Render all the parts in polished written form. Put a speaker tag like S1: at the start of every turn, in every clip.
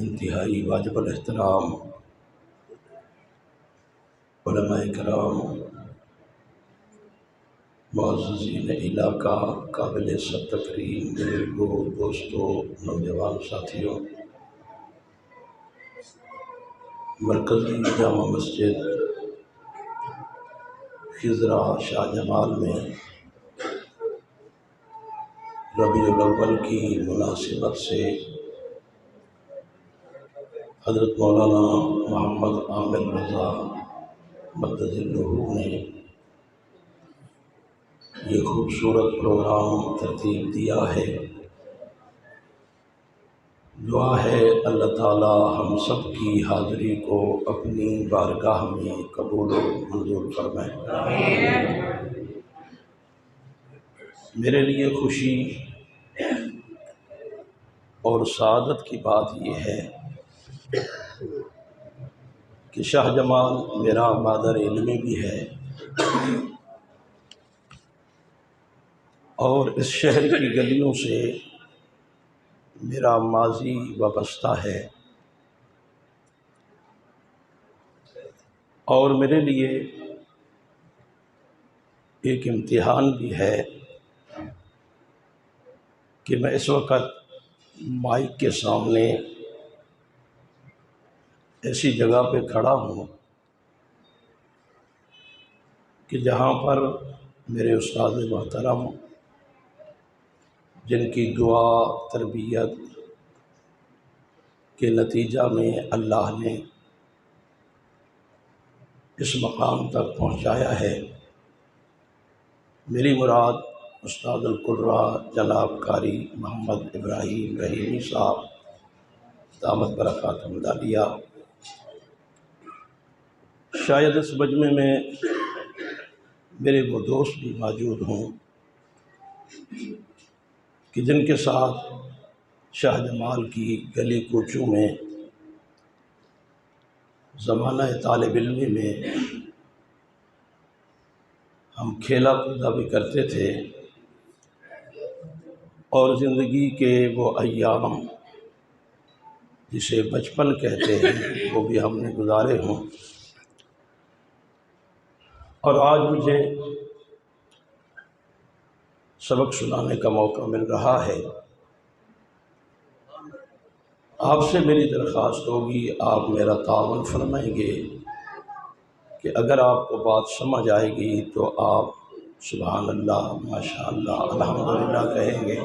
S1: انتہائی واجب الاحترام علماء کرام، معززین علاقہ، قابل سب تکریم بزرگوں، دوستوں، نوجوان ساتھیوں، مرکزی جامع مسجد خضرا شاہ جمال میں ربیع الاول کی مناسبت سے حضرت مولانا محمد عامر رضا مقدس الروح نے یہ خوبصورت پروگرام ترتیب دیا ہے۔ دعا ہے اللہ تعالی ہم سب کی حاضری کو اپنی بارگاہ میں قبول و منظور فرمائے۔ میرے لیے خوشی اور سعادت کی بات یہ ہے کہ شاہ جمال میرا مادر علمی بھی ہے اور اس شہر کی گلیوں سے میرا ماضی وابستہ ہے، اور میرے لیے ایک امتحان بھی ہے کہ میں اس وقت مائک کے سامنے ایسی جگہ پہ کھڑا ہوں کہ جہاں پر میرے استاد محترم، جن کی دعا تربیت کے نتیجہ میں اللہ نے اس مقام تک پہنچایا ہے، میری مراد استاد القراء جناب قاری محمد ابراہیم رحیمی صاحب دامت برکاتہم العالیہ، شاید اس مجمع میں میرے وہ دوست بھی موجود ہوں کہ جن کے ساتھ شاہ جمال کی گلی کوچوں میں زمانہ طالب علمی میں ہم کھیلا کودا بھی کرتے تھے، اور زندگی کے وہ ایام جسے بچپن کہتے ہیں وہ بھی ہم نے گزارے ہوں، اور آج مجھے سبق سنانے کا موقع مل رہا ہے۔ آپ سے میری درخواست ہوگی، آپ میرا تعاون فرمائیں گے کہ اگر آپ کو بات سمجھ آئے گی تو آپ سبحان اللہ، ماشاء اللہ، الحمدللہ کہیں گے۔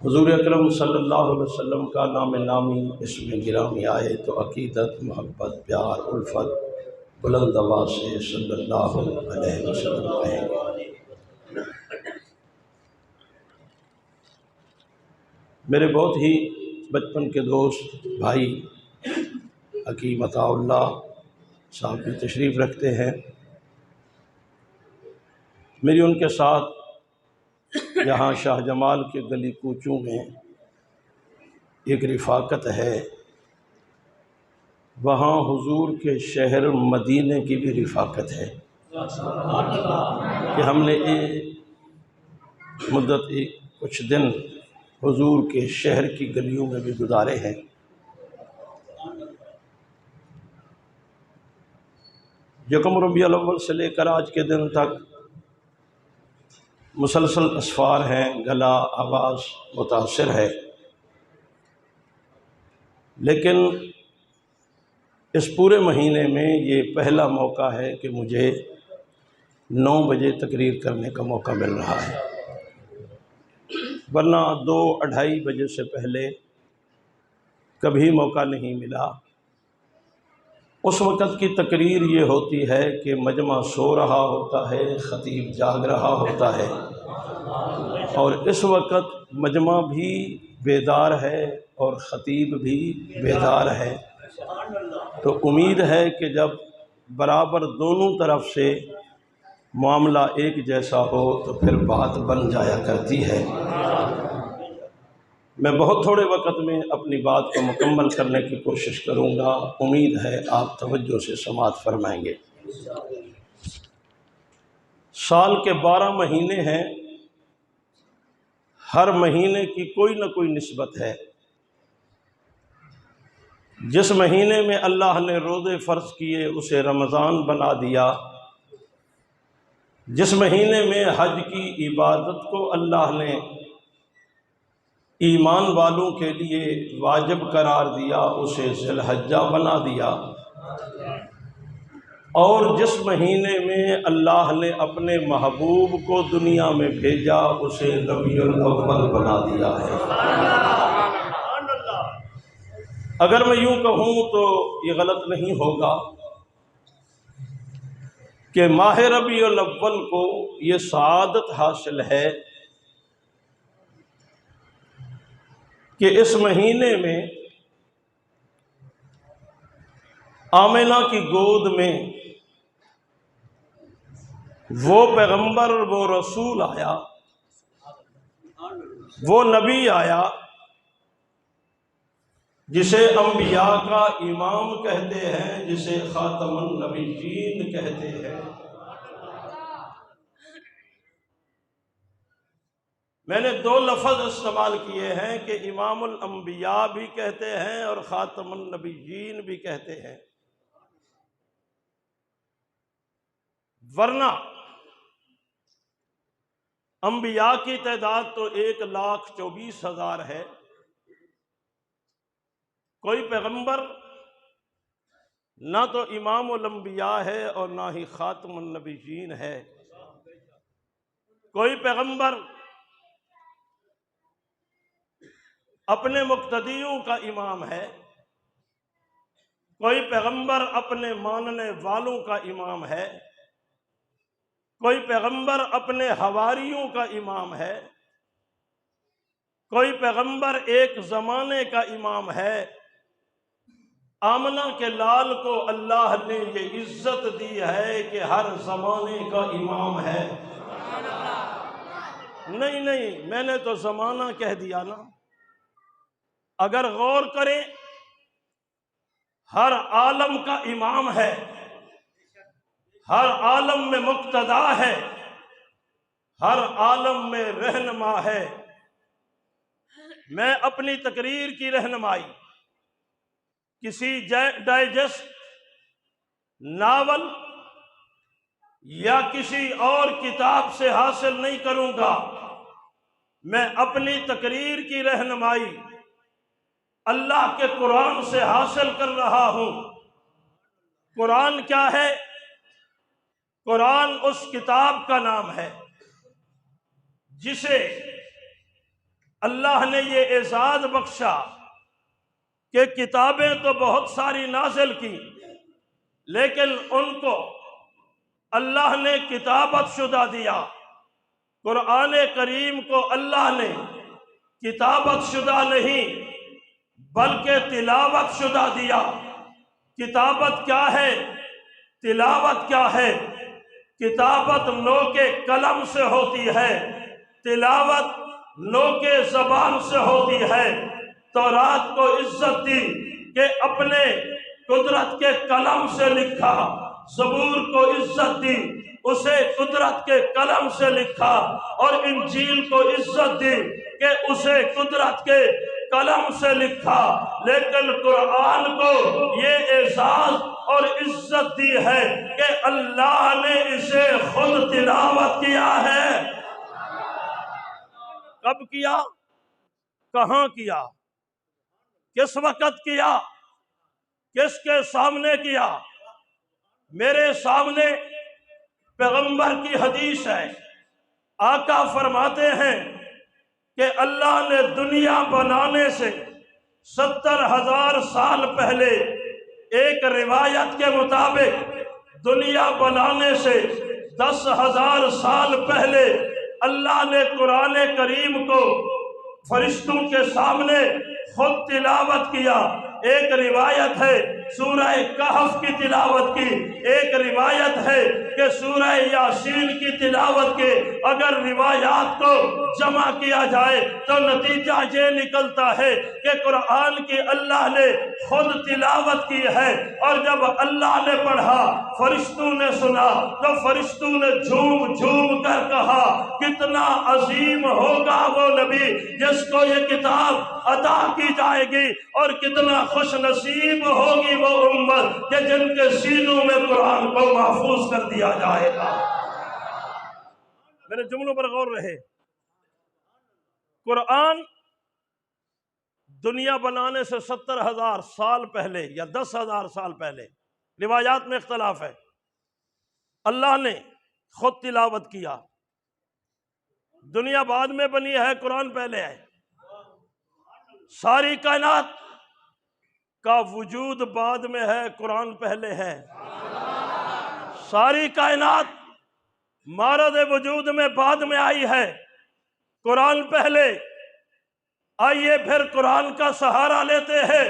S1: حضور اکرم صلی اللہ علیہ وسلم کا نام نامی اس میں گرامی آئے تو عقیدت، محبت، پیار، الفت بلند آواز سے صلی اللہ علیہ وسلم کہیں گے۔ میرے بہت ہی بچپن کے دوست بھائی حکیم عطا اللہ صاحب بھی تشریف رکھتے ہیں، میری ان کے ساتھ یہاں شاہ جمال کے گلی کوچوں میں ایک رفاقت ہے، وہاں حضور کے شہر مدینے کی بھی رفاقت ہے کہ ہم نے ایک مدت کچھ دن حضور کے شہر کی گلیوں میں بھی گزارے ہیں۔ یکم ربیع الاول سے لے کر آج کے دن تک مسلسل اسفار ہیں، گلا آواز متاثر ہے، لیکن اس پورے مہینے میں یہ پہلا موقع ہے کہ مجھے 9 بجے تقریر کرنے کا موقع مل رہا ہے، ورنہ 2-2:30 بجے سے پہلے کبھی موقع نہیں ملا۔ اس وقت کی تقریر یہ ہوتی ہے کہ مجمع سو رہا ہوتا ہے، خطیب جاگ رہا ہوتا ہے، اور اس وقت مجمع بھی بیدار ہے اور خطیب بھی بیدار ہے، تو امید ہے کہ جب برابر دونوں طرف سے معاملہ ایک جیسا ہو تو پھر بات بن جایا کرتی ہے۔ میں بہت تھوڑے وقت میں اپنی بات کو مکمل کرنے کی کوشش کروں گا، امید ہے آپ توجہ سے سماعت فرمائیں گے۔ سال کے 12 مہینے ہیں، ہر مہینے کی کوئی نہ کوئی نسبت ہے، جس مہینے میں اللہ نے روزے فرض کیے اسے رمضان بنا دیا، جس مہینے میں حج کی عبادت کو اللہ نے ایمان والوں کے لیے واجب قرار دیا اسے ذی الحجہ بنا دیا، اور جس مہینے میں اللہ نے اپنے محبوب کو دنیا میں بھیجا اسے ربیع الاول بنا دیا ہے۔ اگر میں یوں کہوں تو یہ غلط نہیں ہوگا کہ ماہ ربیع الاول کو یہ سعادت حاصل ہے کہ اس مہینے میں آمنہ کی گود میں وہ پیغمبر، وہ رسول آیا، وہ نبی آیا جسے انبیاء کا امام کہتے ہیں، جسے خاتم النبیین کہتے ہیں۔ میں نے دو لفظ استعمال کیے ہیں کہ امام الانبیاء بھی کہتے ہیں اور خاتم النبیین بھی کہتے ہیں، ورنہ انبیاء کی تعداد تو 1,24,000 ہے، کوئی پیغمبر نہ تو امام الانبیاء ہے اور نہ ہی خاتم النبیین ہے۔ کوئی پیغمبر اپنے مقتدیوں کا امام ہے، کوئی پیغمبر اپنے ماننے والوں کا امام ہے، کوئی پیغمبر اپنے حواریوں کا امام ہے، کوئی پیغمبر ایک زمانے کا امام ہے۔ آمنہ کے لال کو اللہ نے یہ عزت دی ہے کہ ہر زمانے کا امام ہے۔ نہیں، میں نے تو زمانہ کہہ دیا نا۔ اگر غور کریں، ہر عالم کا امام ہے، ہر عالم میں مقتدا ہے، ہر عالم میں رہنما ہے۔ میں اپنی تقریر کی رہنمائی کسی ڈائجسٹ، ناول یا کسی اور کتاب سے حاصل نہیں کروں گا، میں اپنی تقریر کی رہنمائی اللہ کے قرآن سے حاصل کر رہا ہوں۔ قرآن کیا ہے؟ قرآن اس کتاب کا نام ہے جسے اللہ نے یہ اعزاز بخشا کہ کتابیں تو بہت ساری نازل کی، لیکن ان کو اللہ نے کتابت شدہ دیا۔ قرآن کریم کو اللہ نے کتابت شدہ نہیں بلکہ تلاوت شدہ دیا۔ کتابت کیا ہے؟ تلاوت کیا ہے؟ کتابت نو کے قلم سے ہوتی ہے، تلاوت نو کے زبان سے ہوتی ہے۔ تورات کو عزت دی کہ اپنے قدرت کے قلم سے لکھا، زبور کو عزت دی اسے قدرت کے قلم سے لکھا، اور انجیل کو عزت دی کہ اسے قدرت کے قلم سے لکھا۔ لیکن قرآن کو یہ اعزاز اور عزت دی ہے کہ اللہ نے اسے خود تلاوت کیا ہے۔ کب کیا؟ کہاں کیا؟ کس وقت کیا؟ کس کے سامنے کیا؟ میرے سامنے پیغمبر کی حدیث ہے، آقا فرماتے ہیں کہ اللہ نے دنیا بنانے سے 70,000 سال پہلے، ایک روایت کے مطابق دنیا بنانے سے 10,000 سال پہلے اللہ نے قرآن کریم کو فرشتوں کے سامنے خود تلاوت کیا۔ ایک روایت ہے سورہ کہف کی تلاوت کی، ایک روایت ہے کہ سورہ یاسین کی تلاوت کے اگر روایات کو جمع کیا جائے تو نتیجہ یہ نکلتا ہے کہ قرآن کی اللہ نے خود تلاوت کی ہے، اور جب اللہ نے پڑھا فرشتوں نے سنا تو فرشتوں نے جھوم جھوم کر کہا کتنا عظیم ہوگا وہ نبی جس کو یہ کتاب عطا کی جائے گی، اور کتنا خوش نصیب ہوگی وہ امت کہ جن کے سینوں میں قرآن کو محفوظ کر دیا جائے گا۔ میرے جملوں پر غور رہے۔ قرآن دنیا بنانے سے 70,000 سال پہلے یا 10,000 سال پہلے، روایات میں اختلاف ہے، اللہ نے خود تلاوت کیا۔ دنیا بعد میں بنی ہے، قرآن پہلے ہے۔ ساری کائنات کا وجود بعد میں ہے، قرآن پہلے ہے۔ ساری کائنات مارد وجود میں بعد میں آئی ہے، قرآن پہلے۔ آئیے پھر قرآن کا سہارا لیتے ہیں۔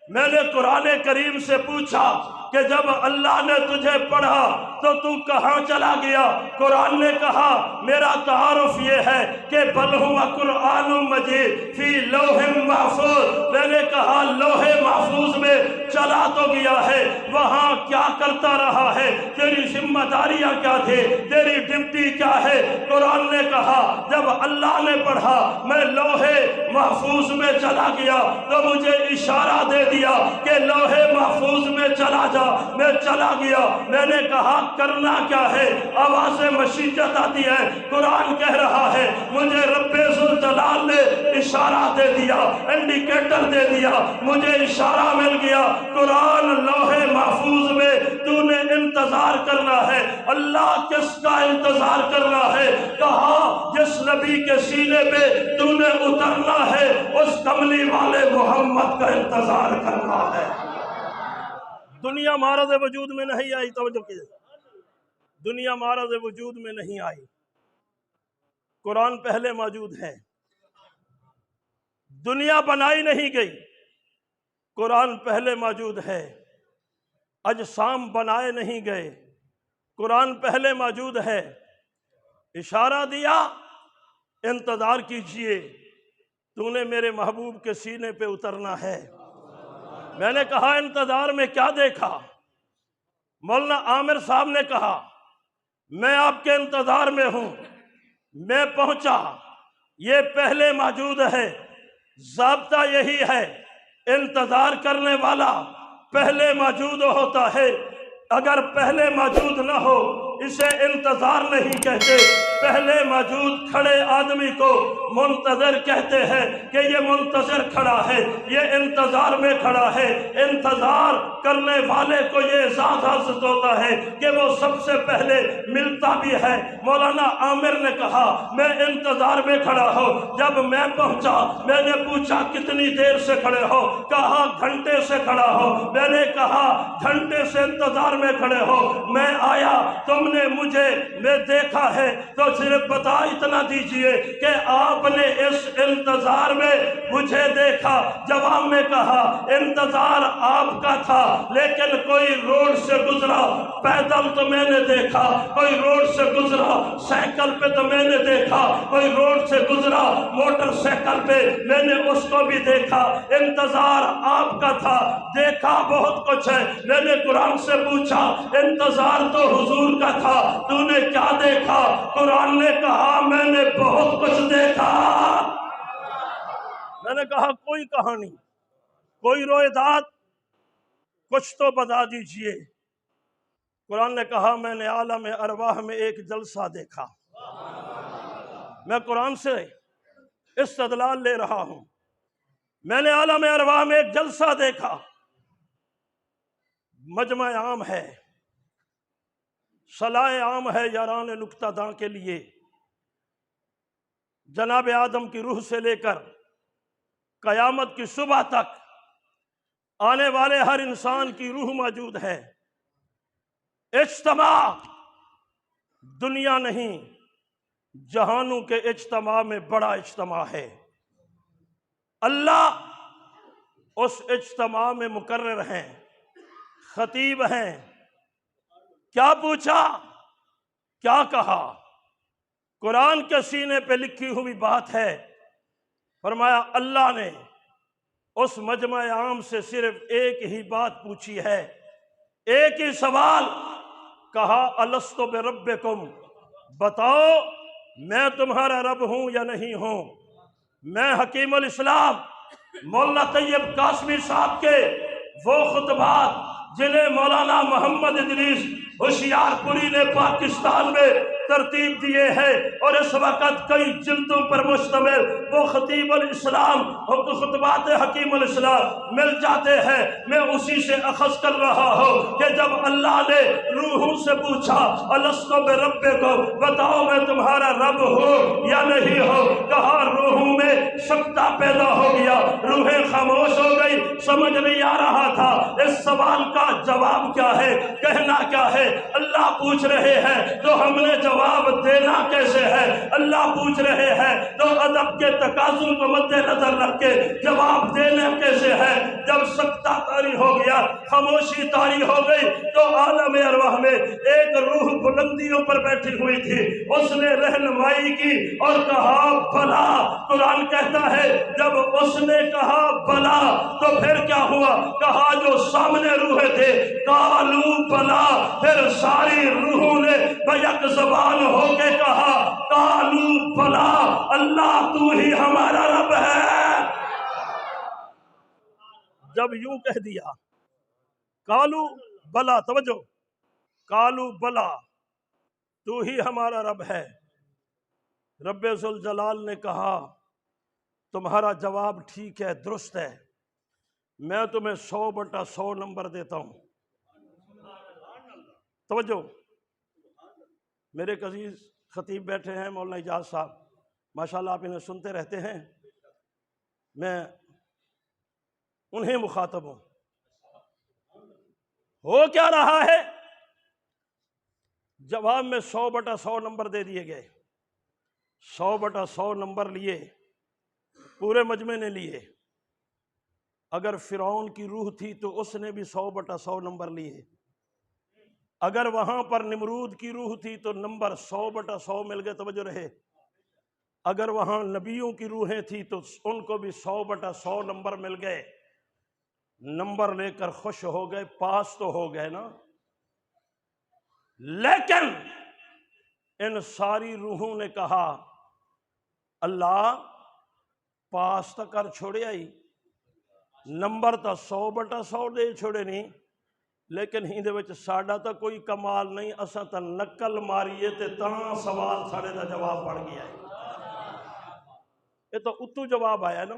S1: میں نے قرآن کریم سے پوچھا کہ جب اللہ نے تجھے پڑھا تو کہاں چلا گیا؟ قرآن نے کہا میرا تعارف یہ ہے کہ بل ہوا قرآن مجید فی لوح محفوظ۔ میں نے کہا لوح محفوظ میں چلا تو گیا ہے، وہاں کیا کرتا رہا ہے؟ تیری ذمہ داریاں کیا تھے؟ تیری ڈیوٹی کیا ہے؟ قرآن نے کہا جب اللہ نے پڑھا میں لوح محفوظ میں چلا گیا تو مجھے اشارہ دے دیا کہ لوح محفوظ میں چلا جا۔ میں چلا گیا، میں نے کہا کرنا کیا ہے؟ آواز مشیت آتی ہے، قرآن کہہ رہا ہے مجھے رب ذوالجلال نے اشارہ دے دیا، انڈیکیٹر دے دیا، مجھے اشارہ مل گیا۔ قرآن لوح محفوظ میں تو نے انتظار کرنا ہے۔ اللہ کس کا انتظار کرنا ہے؟ کہا جس نبی کے سینے پہ تو نے اترنا ہے اس کملی والے محمد کا انتظار کرنا ہے۔ دنیا معرض وجود میں نہیں آئی، توجہ کیجئے، دنیا معرض وجود میں نہیں آئی، قرآن پہلے موجود ہے۔ دنیا بنائی نہیں گئی، قرآن پہلے موجود ہے۔ اجسام بنائے نہیں گئے، قرآن پہلے موجود ہے۔ اشارہ دیا انتظار کیجئے، تو نے میرے محبوب کے سینے پہ اترنا ہے۔ میں نے کہا انتظار میں کیا دیکھا؟ مولانا عامر صاحب نے کہا میں آپ کے انتظار میں ہوں۔ میں پہنچا، یہ پہلے موجود ہے۔ ضابطہ یہی ہے، انتظار کرنے والا پہلے موجود ہوتا ہے۔ اگر پہلے موجود نہ ہو اسے انتظار نہیں کہتے۔ پہلے موجود کھڑے آدمی کو منتظر کہتے ہیں کہ یہ منتظر کھڑا ہے، یہ انتظار میں کھڑا ہے۔ انتظار کرنے والے کو یہ احساس حاصل ہوتا ہے کہ وہ سب سے پہلے ملتا بھی ہے۔ مولانا عامر نے کہا میں انتظار میں کھڑا ہوں۔ جب میں پہنچا میں نے پوچھا کتنی دیر سے کھڑے ہو؟ کہا گھنٹے سے کھڑا ہو۔ میں نے کہا گھنٹے سے انتظار میں کھڑے ہو، میں آیا تم نے مجھے میں دیکھا ہے تو صرف بتا اتنا دیجئے کہ آپ نے اس انتظار میں مجھے دیکھا؟ جواب میں کہا انتظار آپ کا تھا لیکن کوئی روڈ سے گزرا پیدل تو میں نے دیکھا، کوئی روڈ سے گزرا سائیکل پہ تو میں نے دیکھا، کوئی روڈ سے گزرا موٹر سائیکل پہ میں نے اس کو بھی دیکھا۔ انتظار آپ کا تھا، دیکھا بہت کچھ ہے۔ میں نے قرآن سے پوچھا انتظار تو حضور کا تھا، تو نے کیا دیکھا؟ قرآن نے کہا میں نے بہت کچھ دیکھا۔ میں نے کہا کوئی کہانی، کوئی روایات کچھ تو بتا دیجئے۔ قرآن نے کہا میں نے عالم ارواح میں ایک جلسہ دیکھا۔ میں قرآن سے استدلال لے رہا ہوں۔ میں نے عالم ارواح میں ایک جلسہ دیکھا، مجمع عام ہے، صلاح عام ہے یاران نکتہ داں کے لیے۔ جناب آدم کی روح سے لے کر قیامت کی صبح تک آنے والے ہر انسان کی روح موجود ہے۔ اجتماع دنیا نہیں، جہانوں کے اجتماع میں بڑا اجتماع ہے۔ اللہ اس اجتماع میں مقرر ہیں۔ خطیب ہیں، کیا پوچھا، کیا کہا؟ قرآن کے سینے پہ لکھی ہوئی بات ہے۔ فرمایا اللہ نے اس مجمع عام سے صرف ایک ہی بات پوچھی ہے، ایک ہی سوال، کہا الست بربکم، بتاؤ میں تمہارا رب ہوں یا نہیں ہوں؟ میں حکیم الاسلام مولانا طیب قاسمی صاحب کے وہ خطبات جنہیں مولانا محمد ادریس ہوشیار پوری نے پاکستان میں ترتیب دیے ہیں، اور اس وقت کئی جلدوں پر مشتمل وہ خطیب الاسلام خطبات حکیم الاسلام مل جاتے ہیں۔ میں اسی سے اخذ کر رہا ہوں کہ جب اللہ نے روحوں سے پوچھا الست بربکم، بتاؤ میں تمہارا رب ہوں یا نہیں ہوں، کہا روحوں میں شکتا پیدا ہو گیا، روحیں خاموش ہو گئی، سمجھ نہیں آ رہا تھا اس سوال کا جواب کیا ہے، کہنا کیا ہے۔ اللہ پوچھ رہے ہیں تو ہم نے جواب دینا کیسے ہے؟ اللہ پوچھ رہے ہیں تو ادب کے تقاضوں کو مد نظر رکھ کے جواب دینا کیسے ہے؟ جب سکتہ طاری ہو گیا، خاموشی طاری ہو گئی، تو عالم ارواح میں ایک روح بلندیوں پر بیٹھی ہوئی تھی، اس نے رہنمائی کی اور کہا بلا۔ قرآن کہتا ہے جب اس نے کہا بلا تو پھر کیا ہوا؟ کہا جو سامنے روحیں تھے قالو بلا، پھر ساری روحوں نے بیک زبان ہو کے کہا قالو بلا، اللہ تو ہی ہمارا رب ہے۔ جب یوں کہہ دیا قالو بلا، توجہ، قالو بلا تو ہی ہمارا رب ہے، رب ذوالجلال نے کہا تمہارا جواب ٹھیک ہے، درست ہے، میں تمہیں 100/100 نمبر دیتا ہوں۔ توجہ، میرے عزیز خطیب بیٹھے ہیں مولانا اجاز صاحب، ماشاءاللہ آپ انہیں سنتے رہتے ہیں، میں انہیں مخاطب ہوں۔ ہو کیا رہا ہے؟ جواب میں 100/100 نمبر دے دیے گئے، 100/100 نمبر لیے، پورے مجمع نے لیے۔ اگر فرعون کی روح تھی تو اس نے بھی 100/100 نمبر لیے، اگر وہاں پر نمرود کی روح تھی تو نمبر 100/100 مل گئے، توجہ رہے، اگر وہاں نبیوں کی روحیں تھی تو ان کو بھی 100/100 نمبر مل گئے، نمبر لے کر خوش ہو گئے، پاس تو ہو گئے نا۔ لیکن ان ساری روحوں نے کہا اللہ پاس تو کر چھوڑے آئی، نمبر تو 100/100 دے چھوڑے نہیں، لیکن ہی دے وچ ساڈا تو کوئی کمال نہیں، اساں تو نقل ماریے تے تاں سوال ساڑے دا جواب بن گیا ہے۔ یہ تو اتو جواب آیا نا،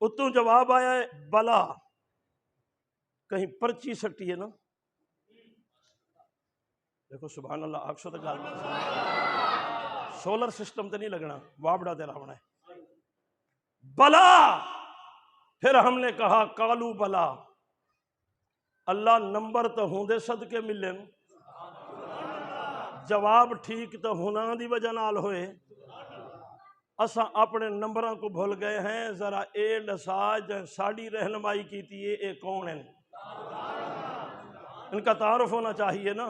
S1: اتو جواب آیا ہے بلا، کہیں پرچی سٹی ہے نا، دیکھو سبحان اللہ، آکسو تو گال سولر سسٹم تے نہیں لگنا، وابڑا دے راونا ہے بلا۔ پھر ہم نے کہا قالو بلا، اللہ نمبر تو ہوں دے صدقے ملن، جواب ٹھیک تو ہونا دی وجہ نال ہوئے، اساں اپنے نمبراں کو بھول گئے ہیں۔ ذرا اے لساج ساڑی رہنمائی کی تھی، اے کون ہیں؟ ان کا تعارف ہونا چاہیے نا۔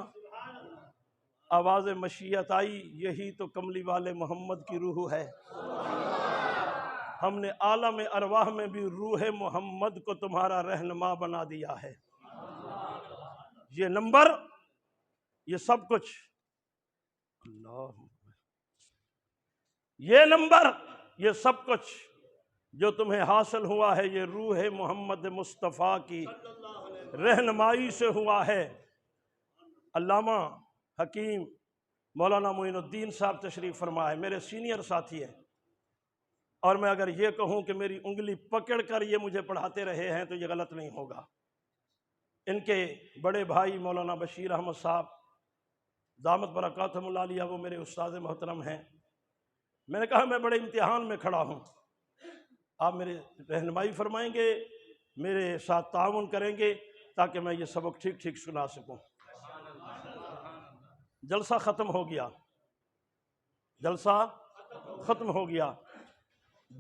S1: آواز مشیت آئی، یہی تو کملی والے محمد کی روح ہے۔ ہم نے عالم ارواح میں بھی روح محمد کو تمہارا رہنما بنا دیا ہے۔ یہ نمبر، یہ سب کچھ، اللہ، یہ نمبر، یہ سب کچھ جو تمہیں حاصل ہوا ہے، یہ روح محمد مصطفیٰ کی رہنمائی سے ہوا ہے۔ علامہ حکیم مولانا معین الدین صاحب تشریف فرما ہے، میرے سینئر ساتھی ہیں، اور میں اگر یہ کہوں کہ میری انگلی پکڑ کر یہ مجھے پڑھاتے رہے ہیں تو یہ غلط نہیں ہوگا۔ ان کے بڑے بھائی مولانا بشیر احمد صاحب دامت برکاتہم اللہ علیہ، وہ میرے استاد محترم ہیں۔ میں نے کہا میں بڑے امتحان میں کھڑا ہوں، آپ میرے رہنمائی فرمائیں گے، میرے ساتھ تعاون کریں گے تاکہ میں یہ سبق ٹھیک ٹھیک سنا سکوں۔ جلسہ ختم ہو گیا، جلسہ ختم ہو گیا،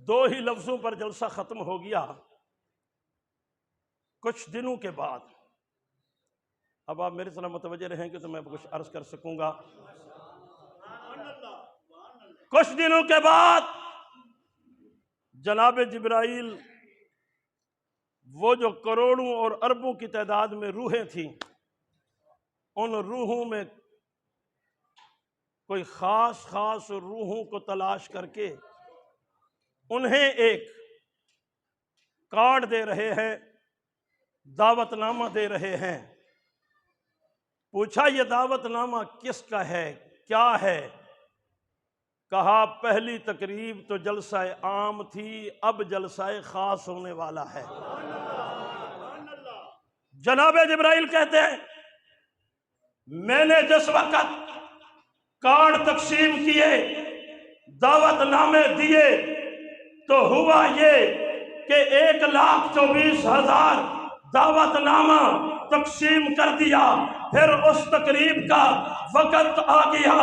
S1: 2 ہی لفظوں پر جلسہ ختم ہو گیا۔ کچھ دنوں کے بعد اب آپ میرے طرف متوجہ رہیں گے تو میں کچھ عرض کر سکوں گا۔ کچھ دنوں کے بعد جناب جبرائیل وہ جو کروڑوں اور اربوں کی تعداد میں روحیں تھیں، ان روحوں میں کوئی خاص روحوں کو تلاش کر کے انہیں ایک کارڈ دے رہے ہیں، دعوت نامہ دے رہے ہیں۔ پوچھا یہ دعوت نامہ کس کا ہے، کیا ہے؟ کہا پہلی تقریب تو جلسہ عام تھی، اب جلسہ خاص ہونے والا ہے۔ جناب جبرائیل کہتے ہیں میں نے جس وقت کارڈ تقسیم کیے، دعوت نامے دیے، تو ہوا یہ کہ 1,24,000 دعوت نامہ تقسیم کر دیا۔ پھر اس تقریب کا وقت آ گیا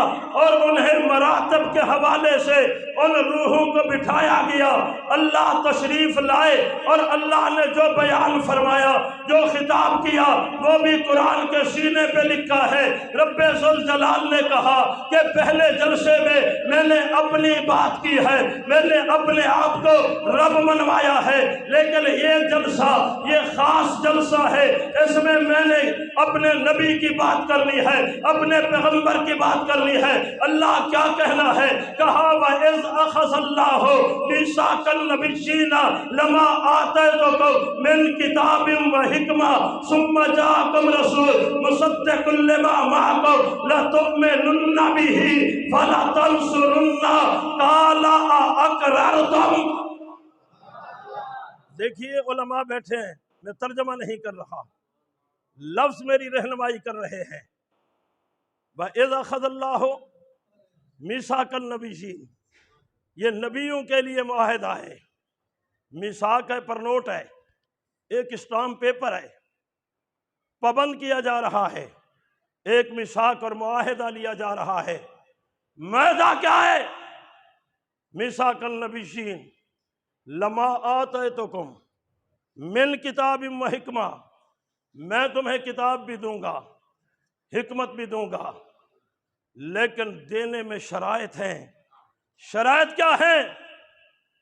S1: اور انہیں مراتب کے حوالے سے ان روحوں کو بٹھایا گیا۔ اللہ تشریف لائے اور اللہ نے جو بیان فرمایا، جو خطاب کیا، وہ بھی قرآن کے سینے پہ لکھا ہے۔ رب ذوالجلال نے کہا کہ پہلے جلسے میں نے اپنی بات کی ہے، میں نے اپنے آپ کو رب منوایا ہے، لیکن یہ جلسہ یہ خاص جلسہ ہے، اس میں نے اپنے نبی کی بات کرنی ہے، اپنے پیغمبر کی بات کرنی ہے۔ اللہ کیا کہنا ہے؟ کہا وَإِذْ أَخَذَ اللَّهُ مِيثَاقَ النَّبِيِّينَ لَمَا آتَيْتُكُم مِّن كِتَابٍ وَحِكْمَةٍ ثُمَّ جَاءَكُمْ رَسُولٌ مُصَدِّقٌ لِّمَا مَعَكُمْ لَتُؤْمِنُنَّ بِهِ فَلَتَنصُرُنَّهُ قَالَ أَأَقْرَرْتُمْ۔ دیکھیے علماء بیٹھے ہیں، میں ترجمہ نہیں کر رہا، لفظ میری رہنمائی کر رہے ہیں۔ وَإِذْ أَخَذَ اللَّهُ مِيثَاقَ النَّبِيِّينَ، یہ نبیوں کے لیے معاہدہ ہے۔ میثاق ہے، پر نوٹ ہے، ایک اسٹامپ پیپر ہے، پابند کیا جا رہا ہے، ایک میثاق اور معاہدہ لیا جا رہا ہے۔ معاہدہ کیا ہے؟ میثاق النبیین لما آتیتکم من کتاب و حکمہ، میں تمہیں کتاب بھی دوں گا، حکمت بھی دوں گا، لیکن دینے میں شرائط ہیں۔ شرائط کیا ہیں؟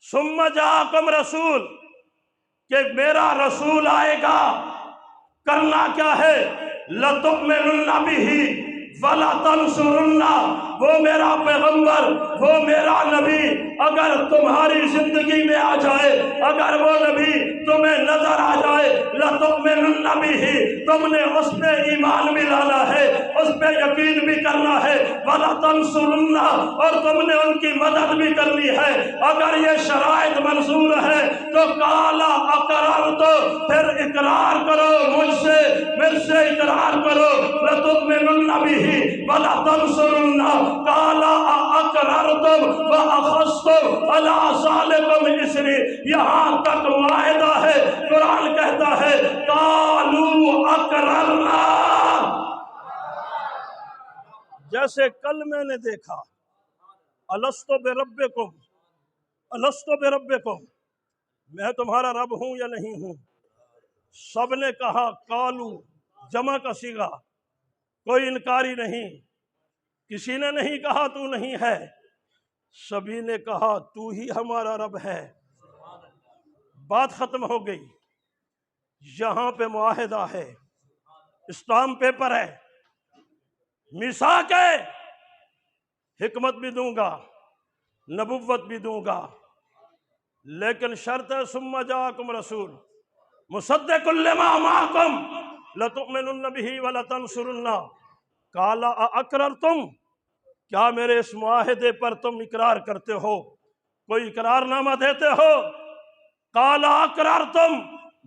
S1: ثم جاءکم رسول، کہ میرا رسول آئے گا، کرنا کیا ہے؟ لَتُؤْمِنُنَّ بِهِ وَلَتَنصُرُنَّهُ، وہ میرا پیغمبر، وہ میرا نبی اگر تمہاری زندگی میں آ جائے، اگر وہ نبی تمہیں نظر آ جائے، لَتُؤْمِنُنَّ بِهِ، تم نے اس پہ ایمان بھی لانا ہے، اس پہ یقین بھی کرنا ہے، وَلَتَنصُرُنَّهُ، اور تم نے ان کی مدد بھی کرنی ہے۔ اگر یہ شرائط منظور ہے تو قَالَ أَقْرَرْتُ، پھر اقرار کرو مجھ سے اقرار کرو، لَتُؤْمِنُنَّ بِهِ وَلَتَنصُرُنَّهُ قَالَ أَأَقْرَرْتُمْ وَأَخَذْتُمْ عَلَىٰ ذَلِكُمْ إِصْرِي، یہاں تک معاہدہ ہے۔ قرآن کہتا ہے قَالُوا أَقْرَرْنَا، جیسے کل میں نے دیکھا أَلَسْتُ بِرَبِّكُمْ أَلَسْتُ بِرَبِّكُمْ، میں تمہارا رب ہوں یا نہیں ہوں؟ سب نے کہا قالو، جمع کا صیغہ، کوئی انکاری نہیں، کسی نے نہیں کہا تو نہیں ہے، سبھی نے کہا تو ہی ہمارا رب ہے۔ بات ختم ہو گئی۔ یہاں پہ معاہدہ ہے، اسٹامپ پیپر ہے، میثاق ہے، حکمت بھی دوں گا، نبوت بھی دوں گا، لیکن شرط ہے ثم جاءکم رسول مصدق لما معکم لتؤمنن به ولتنصرنہ قال اقررتم، کیا میرے اس معاہدے پر تم اقرار کرتے ہو، کوئی اقرار نامہ دیتے ہو؟ قال اقررتم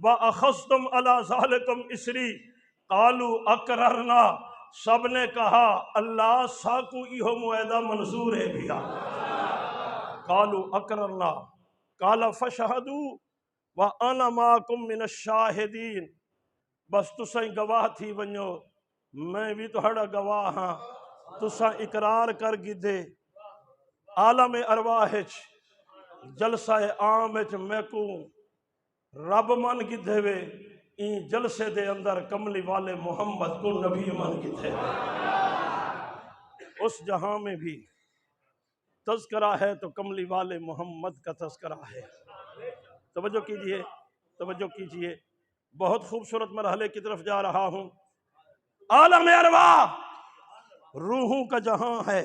S1: واخذتم علی ذلکم اسری، قالوا اقررنا، سب نے کہا اللہ ساکو ایہو معاہدہ منظور ہے بیا۔ قالوا اقررنا قال فشہدوا وانا معکم من الشاہدین، بس تساں گواہ تھی ونجو، میں بھی تہاڑا گواہ ہاں، تساں اقرار کر گدے عالم ارواح جلسہ عام میں کو رب من گدے وے، این جلسے دے اندر کملی والے محمد کو نبی من کی تھے۔ اس جہاں میں بھی تذکرہ ہے تو کملی والے محمد کا تذکرہ ہے۔ توجہ کیجئے، توجہ کیجئے، بہت خوبصورت مرحلے کی طرف جا رہا ہوں۔ عالم ارواح روحوں کا جہاں ہے۔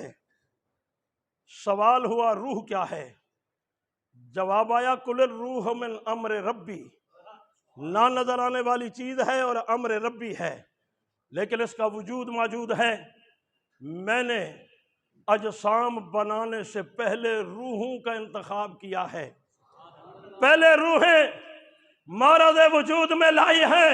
S1: سوال ہوا روح کیا ہے؟ جواب آیا کل الروح من امر ربی، نہ نظر آنے والی چیز ہے اور امر ربی ہے، لیکن اس کا وجود موجود ہے۔ میں نے اجسام بنانے سے پہلے روحوں کا انتخاب کیا ہے۔ پہلے روحیں معرض وجود میں لائی ہیں،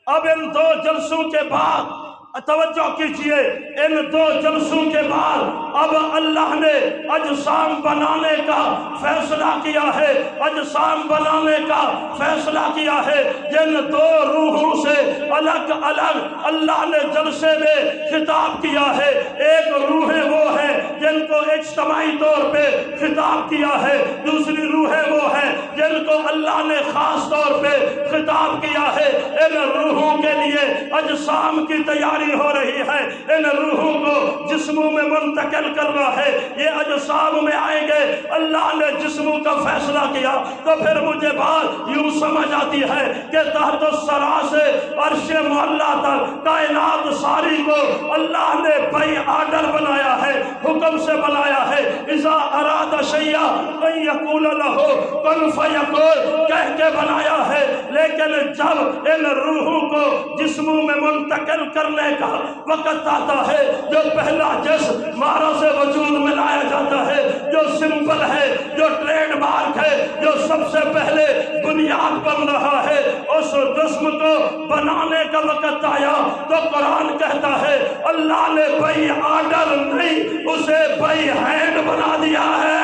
S1: اب ان دو جلسوں کے بعد توجہ کیجئے، ان دو جلسوں کے بعد اب اللہ نے اجسام بنانے کا فیصلہ کیا ہے، اجسام بنانے کا فیصلہ کیا ہے۔ جن دو روحوں سے الگ الگ اللہ نے جلسے میں خطاب کیا ہے، ایک روحیں وہ ہیں جن کو اجتماعی طور پہ خطاب کیا ہے، دوسری روحیں وہ ہیں جن کو اللہ نے خاص طور پہ خطاب کیا ہے۔ ان روحوں کے لیے اجسام کی تیاری ہو رہی ہے، ان روحوں کو جسموں میں منتقل کرنا ہے، یہ اجسام میں آئیں گے۔ اللہ نے جسموں کا فیصلہ کیا تو پھر مجھے بات یوں سمجھ آتی ہے کہ تحت الثری سے عرش معلی تک کائنات ساری کو اللہ نے بئی آرڈر بنایا ہے، حکم سے بنایا ہے۔ اذا اراد شیئا ان یقول لہ کن فیکون کہہ کے بنایا ہے، لیکن جب ان روحوں کو جسموں میں منتقل کرنے کا وقت آتا ہے، جو پہلا جسم معرض وجود میں لایا جاتا ہے، جو سمپل ہے، جو ٹریڈ مارک ہے، جو سب سے پہلے بنیاد بن رہا ہے، اس جسم کو بنانے کا وقت آیا تو قرآن کہتا ہے اللہ نے بائی آرڈر نہیں، اسے بائی ہینڈ بنا دیا ہے۔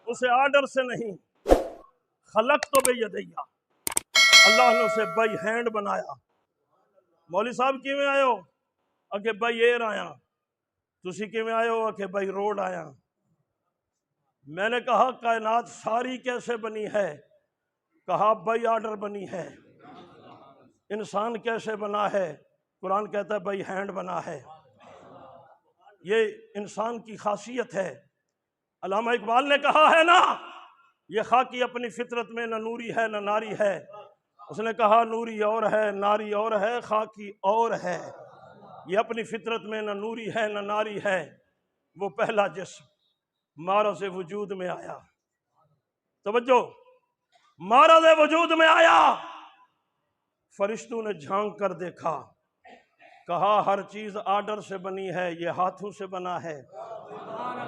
S1: اسے آرڈر سے نہیں، خلق تو بیدیہ، اللہ نے اسے بائی ہینڈ بنایا۔ مولوی صاحب کیویں آئے ہو؟ اکھے بائی ایئر آیا۔ تسی کیویں آئے ہو؟ اکھے بائی روڈ آیا۔ میں نے کہا کائنات ساری کیسے بنی ہے؟ کہا بائی آرڈر بنی ہے۔ انسان کیسے بنا ہے؟ قرآن کہتا ہے بائی ہینڈ بنا ہے۔ یہ انسان کی خاصیت ہے۔ علامہ اقبال نے کہا ہے نا، یہ خاکی اپنی فطرت میں نہ نوری ہے نہ ناری ہے۔ اس نے کہا نوری اور ہے، ناری اور ہے، خاکی اور ہے۔ یہ اپنی فطرت میں نہ نوری ہے نہ ناری ہے۔ وہ پہلا جسم معرض وجود میں آیا، توجہ، معرض وجود میں آیا۔ فرشتوں نے جھانک کر دیکھا، کہا ہر چیز آرڈر سے بنی ہے، یہ ہاتھوں سے بنا ہے۔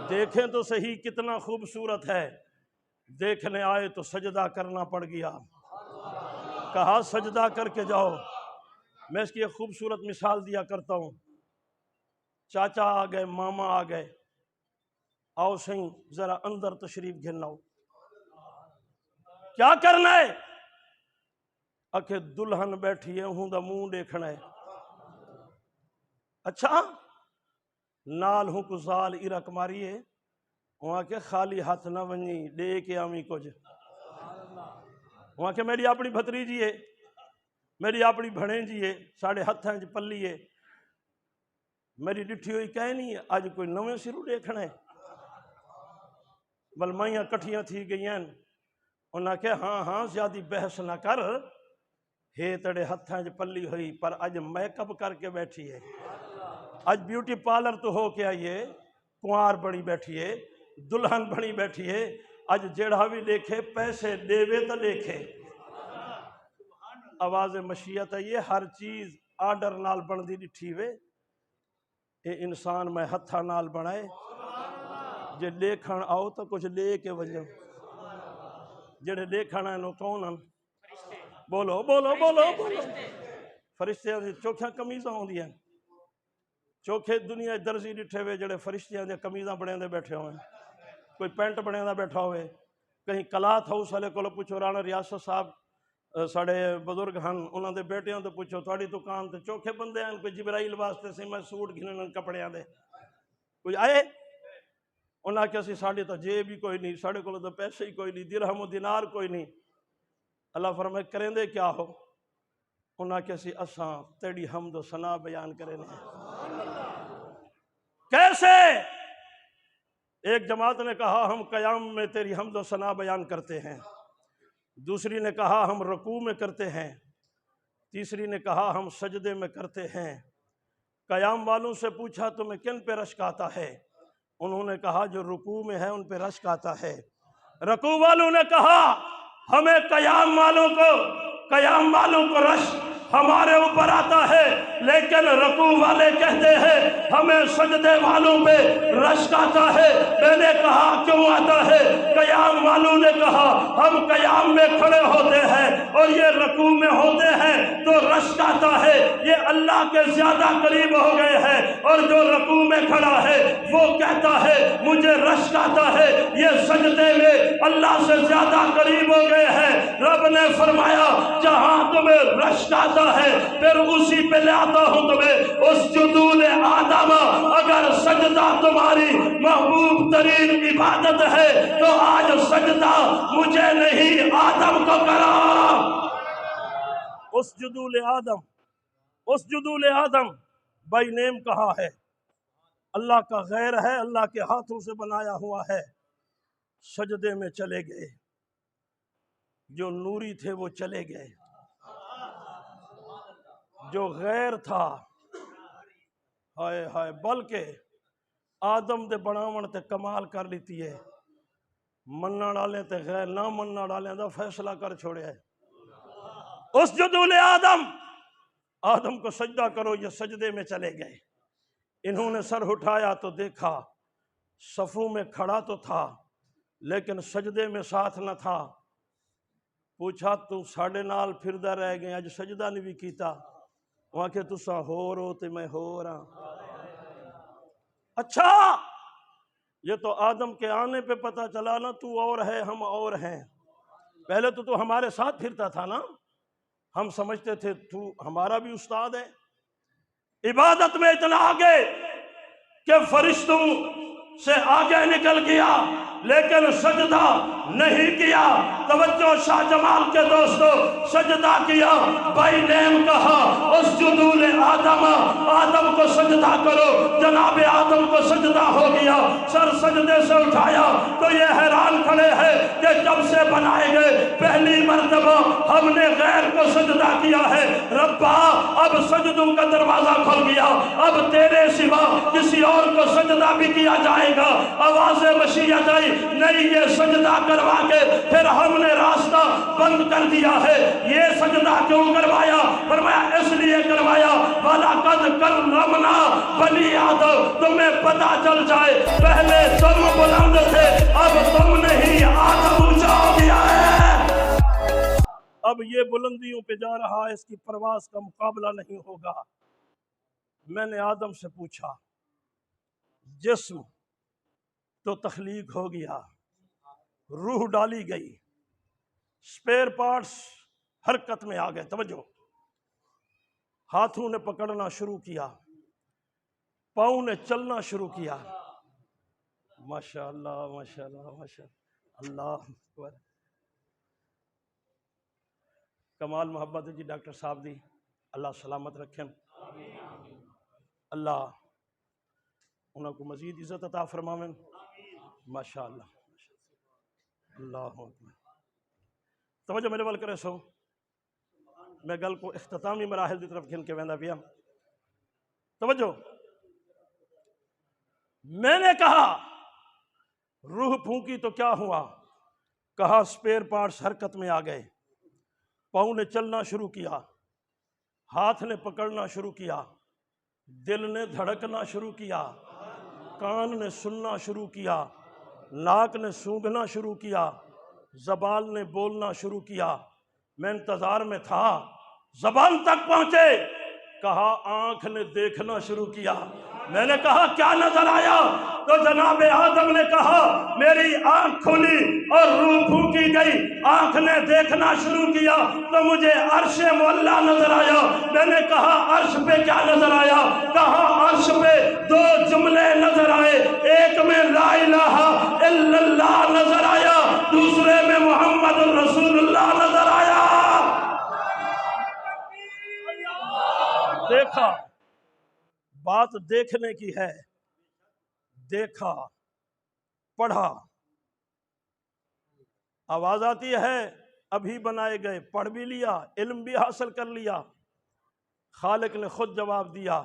S1: دیکھیں تو صحیح کتنا خوبصورت ہے۔ دیکھنے آئے تو سجدہ کرنا پڑ گیا۔ کہا سجدہ کر کے جاؤ۔ میں اس کی ایک خوبصورت مثال دیا کرتا ہوں۔ چاچا آ گئے، ماما آ گئے، آؤ سہی ذرا اندر تشریف گھناؤ۔ کیا کرنا ہے؟ اکھے دلہن بیٹھی ہے، ہوں دا منہ دیکھنا ہے۔ اچھا نال ہوں کو زال عرق ماریے، وہاں کے خالی ہاتھ نہ ونی دے کے آمی کچھ۔ وہاں کے میری اپنی بھتریجی ہے، میری اپنی بھڑینجی ہے، ساڑھے ہتھاں جو پلی ہے، میری ڈٹھی ہوئی کہہ نہیں ہے آج کوئی نویں سرو دیکھنا ہے۔ بل مائیاں کٹھیاں تھی گئی ہیں، انہاں کہ ہاں ہاں زیادہ بحث نہ کر، ہے تڑے ہتھاں جو پلی ہوئی پر آج میک اپ کر کے بیٹھی ہے، آج بیوٹی پارلر تو ہو کے آئیے، کنوار بڑی بیٹھی ہے، دلہن بڑی بیٹھی ہے، آج جیڑا بھی دیکھے پیسے دیوے تو دیکھے۔ آواز مشیت ہے، یہ ہر چیز آرڈر نال بن دی ڈٹھی وے، اے انسان میں ہتھا نال بنائے، جے دیکھن آؤ تو کچھ لے کے وجہ، جڑے دیکھن آئے نو کون ہیں؟ بولو بولو بولو بولو۔ فرشتیاں دی چوکھیاں کمیزاں ہوں دی ہیں، چوکھے دنیا درزی ڈٹھے ہوئے جڑے فرشتیاں دے کمیزاں بڑے دے بیٹھے ہوئے، کوئی پینٹ بڑے دا بیٹھا ہوئے، کہیں کلاتھ ہاؤس والے کو پوچھو رانا ریاست صاحب ساڑھے بزرگ ہن انہوں دے بیٹیاں تو پوچھو تھوڑی دکان تے چوکھے بندے ہیں، کوئی جبرائیل واسطے سے میں سوٹ گھنن کپڑے دے، کوئی آئے انہاں کہ اسی ساڑھے تو جیب بھی کوئی نہیں، ساڑھے کو تو پیسے ہی کوئی نہیں، درہم و دینار کوئی نہیں۔ اللہ فرمائے کریں دے کیا ہو؟ انہاں کیسی اساں تیری حمد و ثنا بیان کریں ہیں۔ کیسے؟ ایک جماعت نے کہا ہم قیام میں تیری حمد و ثنا بیان کرتے ہیں، دوسری نے کہا ہم رکوع میں کرتے ہیں، تیسری نے کہا ہم سجدے میں کرتے ہیں۔ قیام والوں سے پوچھا تمہیں کن پہ رشک آتا ہے؟ انہوں نے کہا جو رکوع میں ہے ان پہ رشک آتا ہے۔ رکوع والوں نے کہا ہمیں قیام والوں کو رشک ہمارے اوپر آتا ہے، لیکن رکوع والے کہتے ہیں ہمیں سجدے والوں پہ رشک آتا ہے۔ میں نے کہا کیوں آتا ہے؟ قیام والوں نے کہا ہم قیام میں کھڑے ہوتے ہیں اور یہ رکوع میں ہوتے ہیں تو رشک آتا ہے، یہ اللہ کے زیادہ قریب ہو گئے ہیں، اور جو رکوع میں کھڑا ہے وہ کہتا ہے مجھے رشک آتا ہے، یہ سجدے میں اللہ سے زیادہ قریب ہو گئے ہیں۔ رب نے فرمایا جہاں تمہیں رشک آتا ہے پھر اسی پہ لے آتا ہوں تمہیں۔ اسجدوا لآدم، اگر سجدہ تمہاری محبوب ترین عبادت ہے تو آج سجدہ مجھے نہیں آدم کو کرا۔ اسجدوا لآدم، اسجدوا لآدم بائی نیم کہا ہے، اللہ کا غیر ہے، اللہ کے ہاتھوں سے بنایا ہوا ہے۔ سجدے میں چلے گئے، جو نوری تھے وہ چلے گئے، جو غیر تھا ہائے ہائے، بلکہ آدم دے بناون تے کمال کر لیتی ہے، مننا ڈالیں تے غیر نہ مننا ڈالیں دا فیصلہ کر چھوڑے ہے۔ اسجدوا لآدم، آدم کو سجدہ کرو، یہ سجدے میں چلے گئے۔ انہوں نے سر اٹھایا تو دیکھا صفوں میں کھڑا تو تھا لیکن سجدے میں ساتھ نہ تھا۔ پوچھا تو ساڑھے نال پھردہ رہ گئے، آج سجدہ نہیں بھی کیتا؟ وہاں کہ تسا ہو رو تے میں ہو رہا۔ اچھا یہ تو آدم کے آنے پہ پتہ چلا نا، تو اور ہے ہم اور ہیں۔ پہلے تو ہمارے ساتھ پھرتا تھا نا، ہم سمجھتے تھے تو ہمارا بھی استاد ہے۔ عبادت میں اتنا آگے کہ فرشتوں سے آگے نکل گیا لیکن سجدہ نہیں کیا۔ توجہ شاہ جمال کے دوستو، سجدہ کیا، بائی نیم کہا اسجدوا لآدم، آدم کو سجدہ کرو۔ جناب آدم کو سجدہ ہو گیا، سر سجدے سے اٹھایا تو یہ حیران کھڑے ہیں کہ جب سے بنائے گئے پہلی مرتبہ ہم نے غیر کو سجدہ کیا ہے۔ ربا اب سجدوں کا دروازہ کھل گیا، اب تیرے سوا کسی اور کو سجدہ بھی کیا جائے گا۔ آواز مشیت آئی، نہیں یہ سجدہ کروا کے پھر ہم نے راستہ بند کر دیا ہے۔ یہ سجدہ کیوں کروایا؟ فرمایا اس لیے کروایا وَلَقَدْ كَرَّمْنَا بَنِي آدم، تمہیں پتہ چل جائے پہلے تم بلند تھے، اب تم نہیں، آدم اونچا ہو گیا ہے۔ اب یہ بلندیوں پہ جا رہا ہے، اس کی پرواز کا مقابلہ نہیں ہوگا۔ میں نے آدم سے پوچھا جسم تو تخلیق ہو گیا، روح ڈالی گئی، سپیر پارٹس حرکت میں آ گئے۔ توجہ، ہاتھوں نے پکڑنا شروع کیا، پاؤں نے چلنا شروع کیا۔ ماشاءاللہ ماشاءاللہ ماشاءاللہ، اللہ اکبر، کمال محبت جی ڈاکٹر صاحب دی، اللہ سلامت رکھیں، اللہ انہوں کو مزید عزت عطا فرماویں۔ ماشاءاللہ اللہ اکبر۔ توجہ میرے وال کرے سو، میں گل کو اختتامی مراحل دی طرف گھن کے ویندا پیا۔ توجہ، میں نے کہا روح پھونکی تو کیا ہوا؟ کہا سپیر پارٹس حرکت میں آ گئے، پاؤں نے چلنا شروع کیا، ہاتھ نے پکڑنا شروع کیا، دل نے دھڑکنا شروع کیا، کان نے سننا شروع کیا، ناک نے سونگھنا شروع کیا، زبان نے بولنا شروع کیا۔ میں انتظار میں تھا، زبان تک پہنچے، کہا آنکھ نے دیکھنا شروع کیا۔ میں نے کہا کیا نظر آیا؟ تو جناب آدم نے کہا میری آنکھ کھلی اور روح پھونکی گئی، آنکھ نے دیکھنا شروع کیا تو مجھے عرش معلیٰ نظر آیا۔ میں نے کہا عرش پہ کیا نظر آیا؟ کہا عرش پہ دو جملے نظر آئے، ایک میں لا الہ الا اللہ نظر آیا، دوسرے میں محمد الرسول اللہ نظر آیا۔ دیکھا، بات دیکھنے کی ہے، دیکھا، پڑھا، آواز آتی ہے ابھی بنائے گئے، پڑھ بھی لیا، علم بھی حاصل کر لیا۔ خالق نے خود جواب دیا،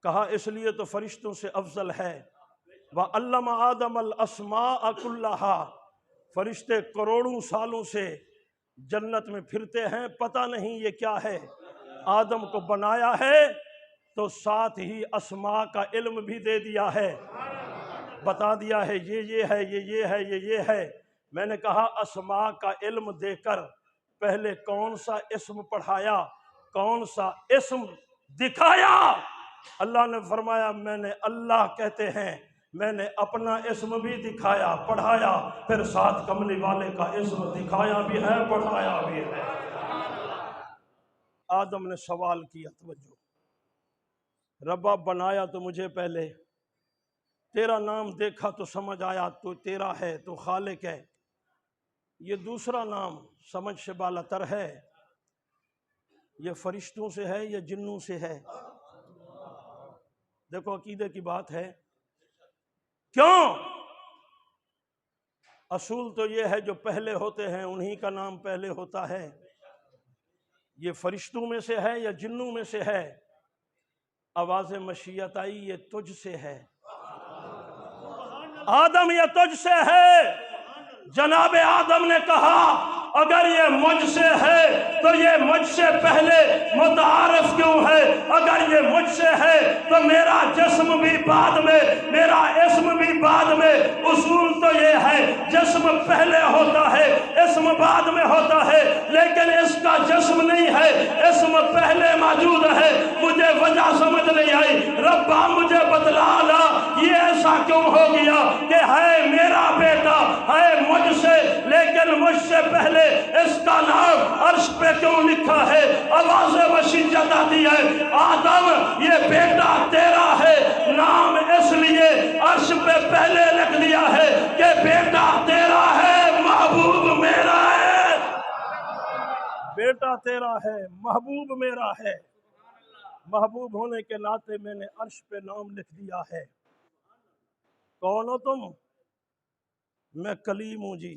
S1: کہا اس لیے تو فرشتوں سے افضل ہے۔ وَعَلَّمَ آدَمَ الْأَسْمَاءَ كُلَّهَا، فرشتے کروڑوں سالوں سے جنت میں پھرتے ہیں، پتہ نہیں یہ کیا ہے۔ آدم کو بنایا ہے تو ساتھ ہی اسماء کا علم بھی دے دیا ہے، بتا دیا ہے یہ ہے، یہ ہے، یہ ہے۔ میں نے کہا اسماء کا علم دے کر پہلے کون سا اسم پڑھایا، کون سا اسم دکھایا؟ اللہ نے فرمایا میں نے اللہ کہتے ہیں، میں نے اپنا اسم بھی دکھایا، پڑھایا، پھر ساتھ کملی والے کا اسم دکھایا بھی ہے، پڑھایا بھی ہے۔ آدم نے سوال کیا، توجہ، ربا بنایا تو مجھے پہلے، تیرا نام دیکھا تو سمجھ آیا تو تیرا ہے، تو خالق ہے، یہ دوسرا نام سمجھ سے بالا تر ہے، یہ فرشتوں سے ہے یا جنوں سے ہے؟ دیکھو عقیدے کی بات ہے، کیوں؟ اصول تو یہ ہے جو پہلے ہوتے ہیں انہی کا نام پہلے ہوتا ہے۔ یہ فرشتوں میں سے ہے یا جنوں میں سے ہے؟ آواز مشیت آئی، یہ تجھ سے ہے آدم، یہ تجھ سے ہے۔ جناب آدم نے کہا اگر یہ مجھ سے ہے تو یہ مجھ سے پہلے متعارف کیوں ہے؟ اگر یہ مجھ سے ہے تو میرا جسم بھی بعد میں، میرا اسم بھی بعد میں۔ اصول تو یہ ہے جسم پہلے ہوتا ہے، اسم بعد میں ہوتا ہے، لیکن اس کا جسم نہیں ہے، اسم پہلے موجود ہے۔ مجھے وجہ سمجھ نہیں آئی، ربا مجھے بتلا لا یہ ایسا کیوں ہو گیا کہ ہے میرا بیٹا، ہے مجھ سے، لیکن مجھ سے پہلے اس کا نام عرش پہ کیوں لکھا ہے؟ آواز وسیعت آتی ہے آدم یہ بیٹا تیرا ہے، نام اس لیے عرش پہ پہلے لکھ دیا ہے کہ بیٹا تیرا ہے، محبوب میرا ہے۔ بیٹا تیرا ہے، محبوب میرا ہے، محبوب ہونے کے ناطے میں نے عرش پہ نام لکھ دیا ہے۔ کون ہو تم؟ میں کلیم ہوں جی۔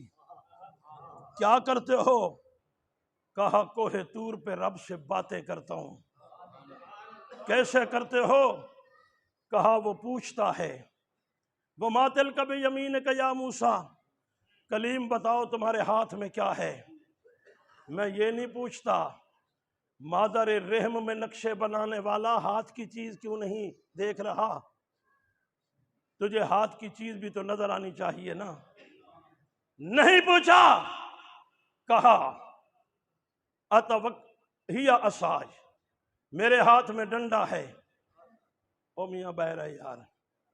S1: کیا کرتے ہو؟ کہا کوہ طور پہ رب سے باتیں کرتا ہوں۔ کیسے کرتے ہو؟ کہا وہ پوچھتا ہے، وَمَا تِلْكَ بِيَمِينِكَ يَا موسیٰ، کلیم بتاؤ تمہارے ہاتھ میں کیا ہے؟ میں یہ نہیں پوچھتا مادر رحم میں نقشے بنانے والا ہاتھ کی چیز کیوں نہیں دیکھ رہا؟ تجھے ہاتھ کی چیز بھی تو نظر آنی چاہیے نا۔ نہیں پوچھا، کہا ہی عصای، میرے ہاتھ میں ڈنڈا ہے۔ او میاں بہ رہے یار،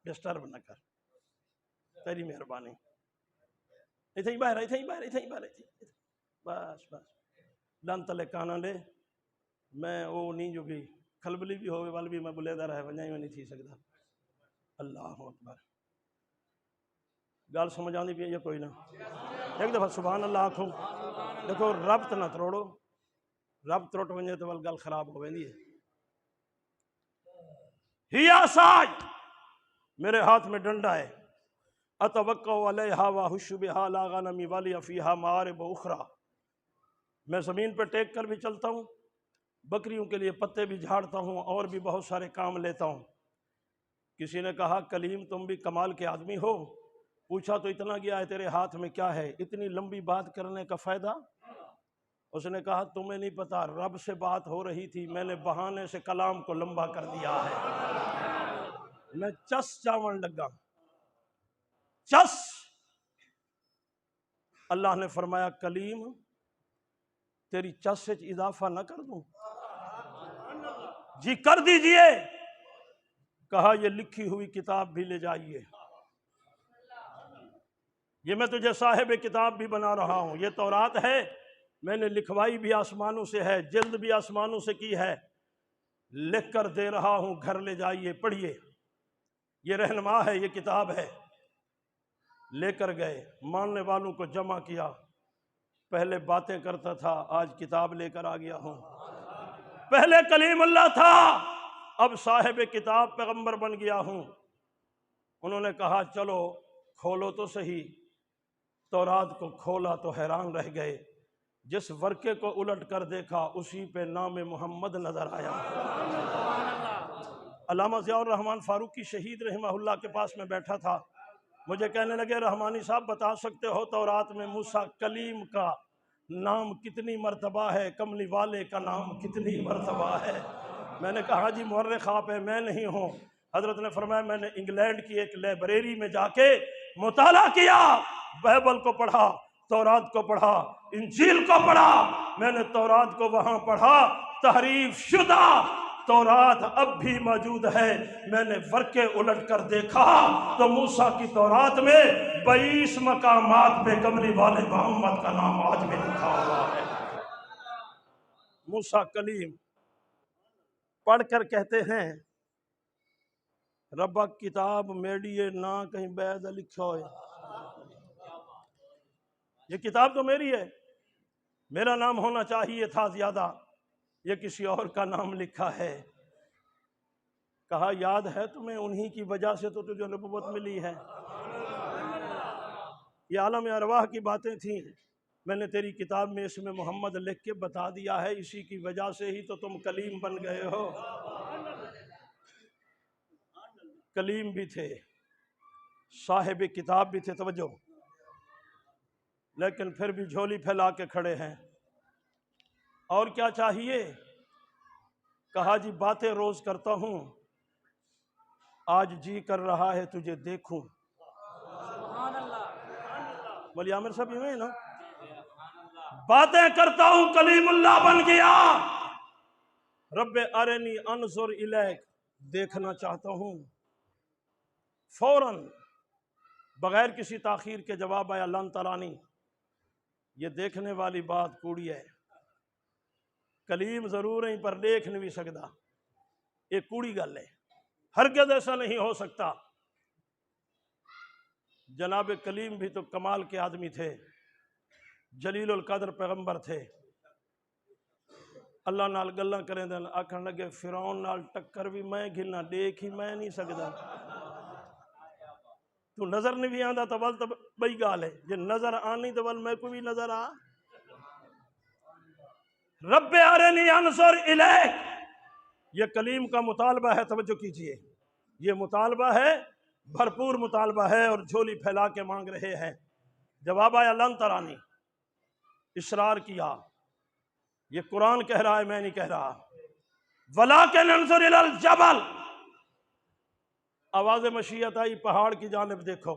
S1: ڈسٹرب نہ کر، تیری مہربانی، اتھے ہی باہر، اتھے ہی باہر، اتھے ہی باہر، بس بس ڈن تلے کانا لے، میں وہ نہیں جو بھی کھلبلی بھی ہوئے والی بھی میں بلے دا رہے ونجائی میں نہیں تھی سکتا۔ اللہ اکبر، گال سمجھ آنی بھی ہے کوئی نہ؟ ایک دفعہ سبحان اللہ آنکھوں، دیکھو ربط نہ تروڑو، رب تروٹ ونجے تو گل خراب ہو ویندی ہے۔ ہی عصای، میرے ہاتھ میں ڈنڈا ہے، اتوقع علیہا وحش بہا لا غنمی ولی فیہا معارب اخری، میں زمین پہ ٹیک کر بھی چلتا ہوں، بکریوں کے لیے پتے بھی جھاڑتا ہوں، اور بھی بہت سارے کام لیتا ہوں۔ کسی نے کہا کلیم تم بھی کمال کے آدمی ہو، پوچھا تو اتنا گیا ہے تیرے ہاتھ میں کیا ہے؟ اتنی لمبی بات کرنے کا فائدہ؟ اس نے کہا تمہیں نہیں پتا، رب سے بات ہو رہی تھی، میں نے بہانے سے کلام کو لمبا کر دیا ہے۔ میں چس چاون لگا، چس۔ اللہ نے فرمایا کلیم تیری چس سے اضافہ نہ کر دوں؟ جی کر دیجئے۔ کہا یہ لکھی ہوئی کتاب بھی لے جائیے، یہ میں تجھے صاحب کتاب بھی بنا رہا ہوں، یہ تورات ہے، میں نے لکھوائی بھی آسمانوں سے ہے، جلد بھی آسمانوں سے کی ہے، لکھ کر دے رہا ہوں، گھر لے جائیے پڑھیے، یہ رہنما ہے، یہ کتاب ہے۔ لے کر گئے، ماننے والوں کو جمع کیا، پہلے باتیں کرتا تھا، آج کتاب لے کر آ گیا ہوں۔ پہلے کلیم اللہ تھا، اب صاحب کتاب پیغمبر بن گیا ہوں۔ انہوں نے کہا چلو کھولو تو صحیح۔ تورات کو کھولا تو حیران رہ گئے، جس ورقے کو الٹ کر دیکھا اسی پہ نام محمد نظر آیا۔ علامہ ضیاء الرحمن فاروقی شہید رحمہ اللہ کے پاس میں بیٹھا تھا، مجھے کہنے لگے رحمانی صاحب بتا سکتے ہو تورات میں موسیٰ کلیم کا نام کتنی مرتبہ ہے، کملی والے کا نام کتنی مرتبہ ہے؟ میں نے کہا جی مورخ آپ ہیں، میں نہیں ہوں۔ حضرت نے فرمایا میں نے انگلینڈ کی ایک لائبریری میں جا کے مطالعہ کیا، بائبل کو پڑھا، تورات کو پڑھا، انجیل کو پڑھا۔ میں نے تورات کو وہاں پڑھا، تحریف شدہ تورات اب بھی موجود ہے۔ میں نے ورقے الٹ کر دیکھا تو موسیٰ کی تورات میں 22 مقامات پہ کملی والے محمد کا نام آج بھی لکھا ہوا ہے۔ موسیٰ کلیم پڑھ کر کہتے ہیں ربا کتاب میڈیے نہ کہیں بیعد لکھا ہوئے، یہ کتاب تو میری ہے، میرا نام ہونا چاہیے تھا زیادہ، یہ کسی اور کا نام لکھا ہے۔ کہا یاد ہے تمہیں انہی کی وجہ سے تو تجھے نبوت ملی ہے۔ یہ عالم ارواح کی باتیں تھیں، میں نے تیری کتاب میں اس میں محمد لکھ کے بتا دیا ہے، اسی کی وجہ سے ہی تو تم کلیم بن گئے ہو۔ کلیم بھی تھے، صاحب کتاب بھی تھے، توجہ، لیکن پھر بھی جھولی پھیلا کے کھڑے ہیں۔ اور کیا چاہیے؟ کہا جی باتیں روز کرتا ہوں، آج جی کر رہا ہے تجھے دیکھوں۔ مولی عامر صاحب یوں ہیں نا، باتیں کرتا ہوں کلیم اللہ بن گیا، رب ارنی انظر الیک، دیکھنا چاہتا ہوں۔ فوراً بغیر کسی تاخیر کے جواب آیا لن ترانی، یہ دیکھنے والی بات کوڑی ہے، کلیم ضرور ہیں پر دیکھ نہیں سکتا، یہ کوڑی گل ہے، ہرگز ایسا نہیں ہو سکتا۔ جناب کلیم بھی تو کمال کے آدمی تھے، جلیل القدر پیغمبر تھے۔ اللہ نال گلاں کریں دن آکھن لگے فرعون نال ٹکر بھی میں گھلنا، دیکھ ہی میں نہیں سکتا۔ تو نظر نہیں بھی آندا تو ول تو بئی گال ہے، جے نظر آنی تو ول میں کو بھی نظر آ۔ رب ارنی انظر الیک، یہ کلیم کا مطالبہ ہے، توجہ کیجئے، یہ مطالبہ ہے، بھرپور مطالبہ ہے، اور جھولی پھیلا کے مانگ رہے ہیں۔ جواب آیا لن ترانی، اصرار کیا، یہ قرآن کہہ رہا ہے، میں نہیں کہہ رہا۔ ولیکن انظر الی الجبل، آواز مشیت آئی پہاڑ کی جانب دیکھو،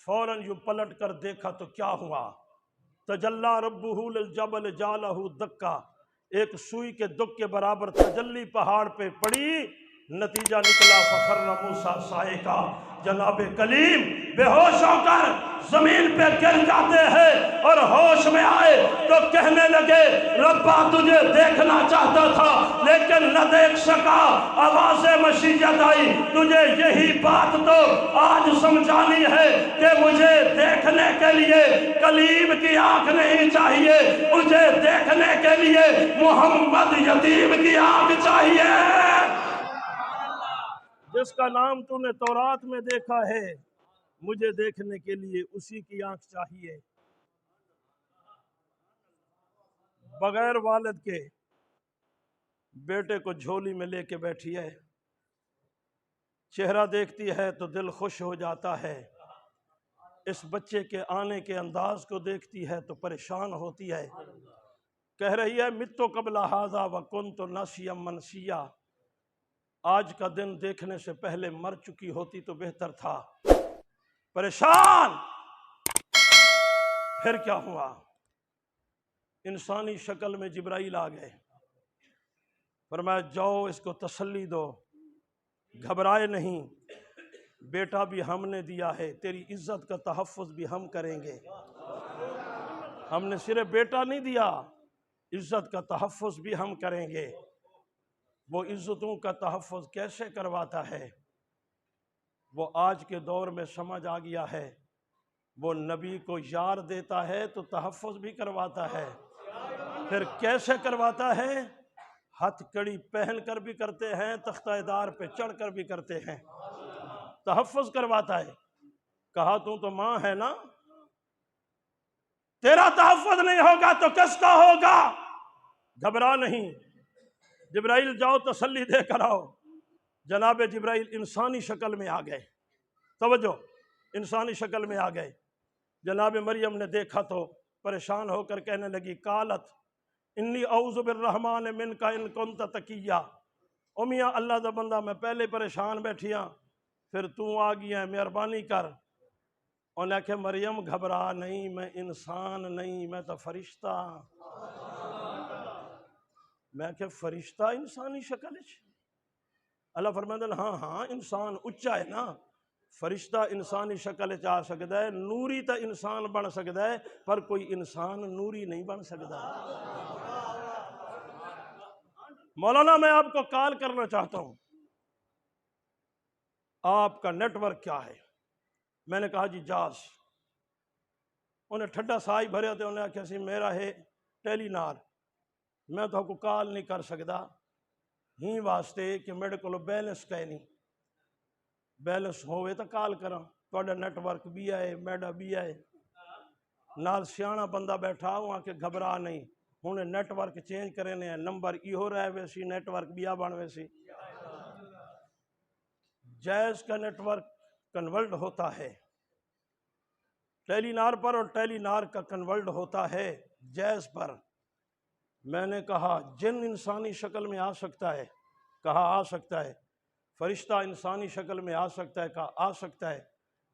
S1: فوراً یوں پلٹ کر دیکھا تو کیا ہوا؟ تجلی ربہ للجبل جعلہ دکا، ایک سوئی کے دک کے برابر تجلی پہاڑ پہ پڑی، نتیجہ نکلا فخر موسیٰ صاعقہ، جناب کلیم بے ہوش ہو کر زمین پہ گر جاتے ہیں، اور ہوش میں آئے تو کہنے لگے ربا تجھے دیکھنا چاہتا تھا لیکن نہ دیکھ سکا۔ آواز مشیت آئی تجھے یہی بات تو آج سمجھانی ہے کہ مجھے دیکھنے کے لیے کلیم کی آنکھ نہیں چاہیے، مجھے دیکھنے کے لیے محمد یتیم کی آنکھ چاہیے۔ جس کا نام تو نے تورات میں دیکھا ہے، مجھے دیکھنے کے لیے اسی کی آنکھ چاہیے۔ بغیر والد کے بیٹے کو جھولی میں لے کے بیٹھی ہے، چہرہ دیکھتی ہے تو دل خوش ہو جاتا ہے، اس بچے کے آنے کے انداز کو دیکھتی ہے تو پریشان ہوتی ہے، کہہ رہی ہے متو قبل ھذا وکنت نسیا منسیا، آج کا دن دیکھنے سے پہلے مر چکی ہوتی تو بہتر تھا۔ پریشان، پھر کیا ہوا؟ انسانی شکل میں جبرائیل آ گئے، فرمایا جاؤ اس کو تسلی دو، گھبرائے نہیں، بیٹا بھی ہم نے دیا ہے، تیری عزت کا تحفظ بھی ہم کریں گے۔ ہم نے صرف بیٹا نہیں دیا، عزت کا تحفظ بھی ہم کریں گے۔ وہ عزتوں کا تحفظ کیسے کرواتا ہے وہ آج کے دور میں سمجھ آ گیا ہے، وہ نبی کو یار دیتا ہے تو تحفظ بھی کرواتا ہے، پھر کیسے کرواتا ہے؟ ہتھ کڑی پہن کر بھی کرتے ہیں، تختہ دار پہ چڑھ کر بھی کرتے ہیں، تحفظ کرواتا ہے۔ کہا تو ماں ہے نا، تیرا تحفظ نہیں ہوگا تو کس کا ہوگا؟ گھبرا نہیں، جبرائیل جاؤ تسلی دے کر آؤ۔ جناب جبرائیل انسانی شکل میں آ گئے، توجہ، انسانی شکل میں آ گئے۔ جناب مریم نے دیکھا تو پریشان ہو کر کہنے لگی، قالت انی اعوذ بالرحمن منک ان کنت تقیا، او میاں اللہ دا بندہ میں پہلے پریشان بیٹھیاں، پھر تو آ گیا ہے، مہربانی کر۔ انہیں کہ مریم گھبرا نہیں، میں انسان نہیں، میں تو فرشتہ۔ میں کہ فرشتہ انسانی شکل ہے؟ اللہ فرمائے ہاں ہاں انسان اچا ہے نا، فرشتہ انسانی شکل چاہ سکتا ہے، نوری تا انسان بن سکتا ہے، پر کوئی انسان نوری نہیں بن سکتا۔ مولانا میں آپ کو کال کرنا چاہتا ہوں، آپ کا نیٹ ورک کیا ہے؟ میں نے کہا جی جاز۔ انہیں ٹھڈا سائی بھرے تھے، انہیں کہا سی میرا ہے ٹیلی نار، میں تو کو کال نہیں کر سکتا، ہی واسطے کہ میرے کو بیلنس کہے نہیں، بیلنس ہوئے تو کال کراں، توڑا نیٹ ورک بھی آئے، میڈا بھی آئے، نال سیانا بندہ بیٹھا ہوا کہ گھبرا نہیں، انہیں نیٹ ورک چینج کرنے ہیں، نمبر ای ہو رہا ہے ویسی، نیٹ ورک بھی آبان ویسی۔ جائز کا نیٹ ورک کنورٹ ہوتا ہے ٹیلی نار پر، اور ٹیلی نار کا کنورٹ ہوتا ہے جائز پر۔ میں نے کہا جن انسانی شکل میں آ سکتا ہے؟ کہا آ سکتا ہے۔ فرشتہ انسانی شکل میں آ سکتا ہے؟ کہا آ سکتا ہے۔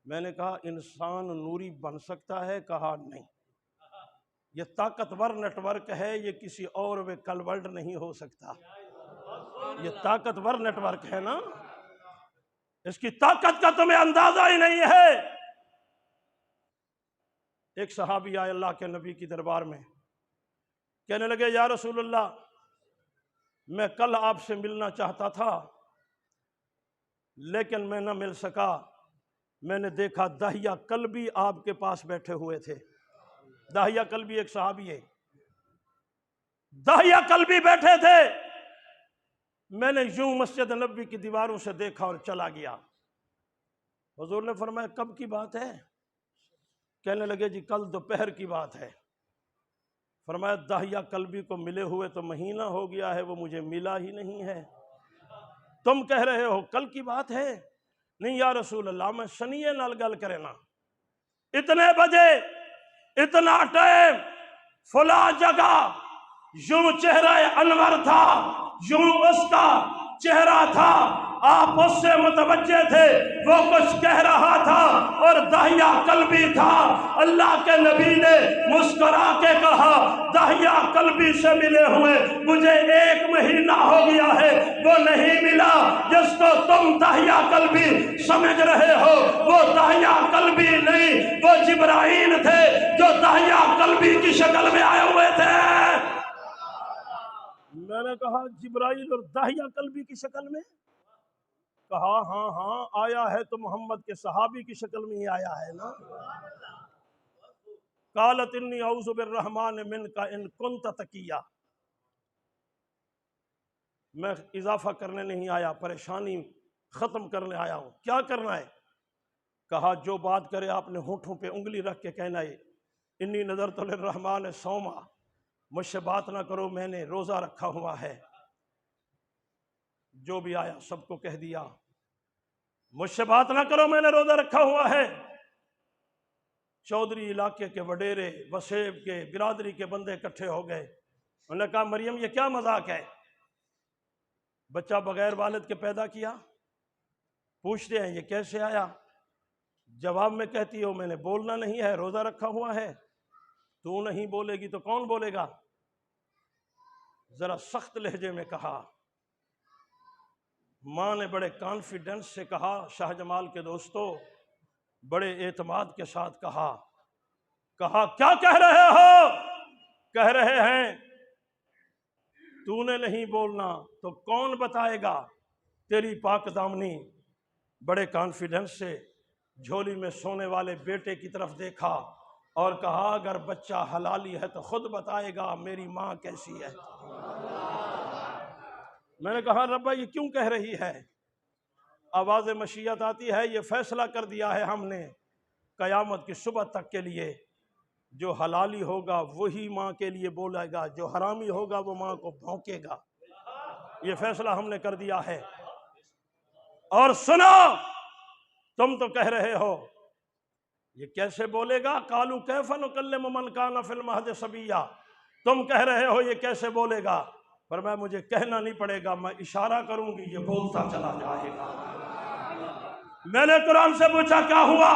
S1: میں نے کہا انسان نوری بن سکتا ہے؟ کہا نہیں۔ یہ طاقتور نیٹ ورک ہے، یہ کسی اور وے کنورٹ نہیں ہو سکتا۔ یہ طاقتور نیٹ ورک ہے نا، اس کی طاقت کا تمہیں اندازہ ہی نہیں ہے۔ ایک صحابی آئے اللہ کے نبی کی دربار میں، کہنے لگے یا رسول اللہ میں کل آپ سے ملنا چاہتا تھا لیکن میں نہ مل سکا، میں نے دیکھا داہیہ کلبی آپ کے پاس بیٹھے ہوئے تھے۔ داہیہ کلبی ایک صحابی ہے، داہیہ کلبی بیٹھے تھے، میں نے یوں مسجد نبوی کی دیواروں سے دیکھا اور چلا گیا۔ حضور نے فرمایا کب کی بات ہے؟ کہنے لگے جی کل دوپہر کی بات ہے۔ فرمایا داہیہ کلبی کو ملے ہوئے تو مہینہ ہو گیا ہے، وہ مجھے ملا ہی نہیں ہے، تم کہہ رہے ہو کل کی بات ہے؟ نہیں یا رسول اللہ میں سنیے نال گل کرے نا، اتنے بجے، اتنا ٹائم، فلاں جگہ، یوں چہرہ انور تھا، یوں اس کا چہرہ تھا، آپ اس سے متوجہ تھے، وہ کچھ کہہ رہا تھا اور داہیہ قلبی تھا۔ اللہ کے نبی نے مسکرا کے کہا داہیہ قلبی سے ملے ہوئے مجھے 1 مہینہ ہو گیا ہے، وہ نہیں ملا۔ جس کو تم داہیہ قلبی سمجھ رہے ہو وہ داہیہ قلبی نہیں، وہ جبرائیل تھے جو داہیہ قلبی کی شکل میں آئے ہوئے تھے۔ میں نے کہا جبرائیل اور داہیہ قلبی کی شکل میں؟ کہا ہاں ہاں آیا ہے تو محمد کے صحابی کی شکل میں ہی آیا ہے نا۔ قالت انی اعوذ بالرحمن منک ان کنت تقیا۔ میں اضافہ کرنے نہیں آیا، پریشانی ختم کرنے آیا ہوں۔ کیا کرنا ہے؟ کہا جو بات کرے آپ نے ہونٹوں پہ انگلی رکھ کے کہنا ہے انی نذرت للرحمن صوما، مجھ سے بات نہ کرو، میں نے روزہ رکھا ہوا ہے۔ جو بھی آیا سب کو کہہ دیا مجھ سے بات نہ کرو، میں نے روزہ رکھا ہوا ہے۔ چودھری علاقے کے وڈیرے، وسیب کے، برادری کے بندے اکٹھے ہو گئے۔ انہوں نے کہا مریم یہ کیا مذاق ہے؟ بچہ بغیر والد کے پیدا کیا؟ پوچھتے ہیں یہ کیسے آیا؟ جواب میں کہتی ہو میں نے بولنا نہیں ہے، روزہ رکھا ہوا ہے۔ تو نہیں بولے گی تو کون بولے گا؟ ذرا سخت لہجے میں کہا۔ ماں نے بڑے کانفیڈنس سے کہا، شاہ جمال کے دوستو بڑے اعتماد کے ساتھ کہا کیا کہہ رہے ہو؟ کہہ رہے ہیں تو نے نہیں بولنا تو کون بتائے گا تیری پاک دامنی۔ بڑے کانفیڈنس سے جھولی میں سونے والے بیٹے کی طرف دیکھا اور کہا اگر بچہ حلالی ہے تو خود بتائے گا میری ماں کیسی ہے۔ میں نے کہا ربا یہ کیوں کہہ رہی ہے؟ آواز مشیت آتی ہے یہ فیصلہ کر دیا ہے ہم نے قیامت کی صبح تک کے لیے، جو حلالی ہوگا وہی ماں کے لیے بولے گا، جو حرامی ہوگا وہ ماں کو بھونکے گا، یہ فیصلہ ہم نے کر دیا ہے۔ اور سنو، تم تو کہہ رہے ہو یہ کیسے بولے گا، قالوا کیف نکلم من کان فی المہد صبیا، تم کہہ رہے ہو یہ کیسے بولے گا، پر مجھے کہنا نہیں پڑے گا، میں اشارہ کروں گی یہ بولتا چلا جائے گا۔ میں نے قرآن سے پوچھا کیا ہوا؟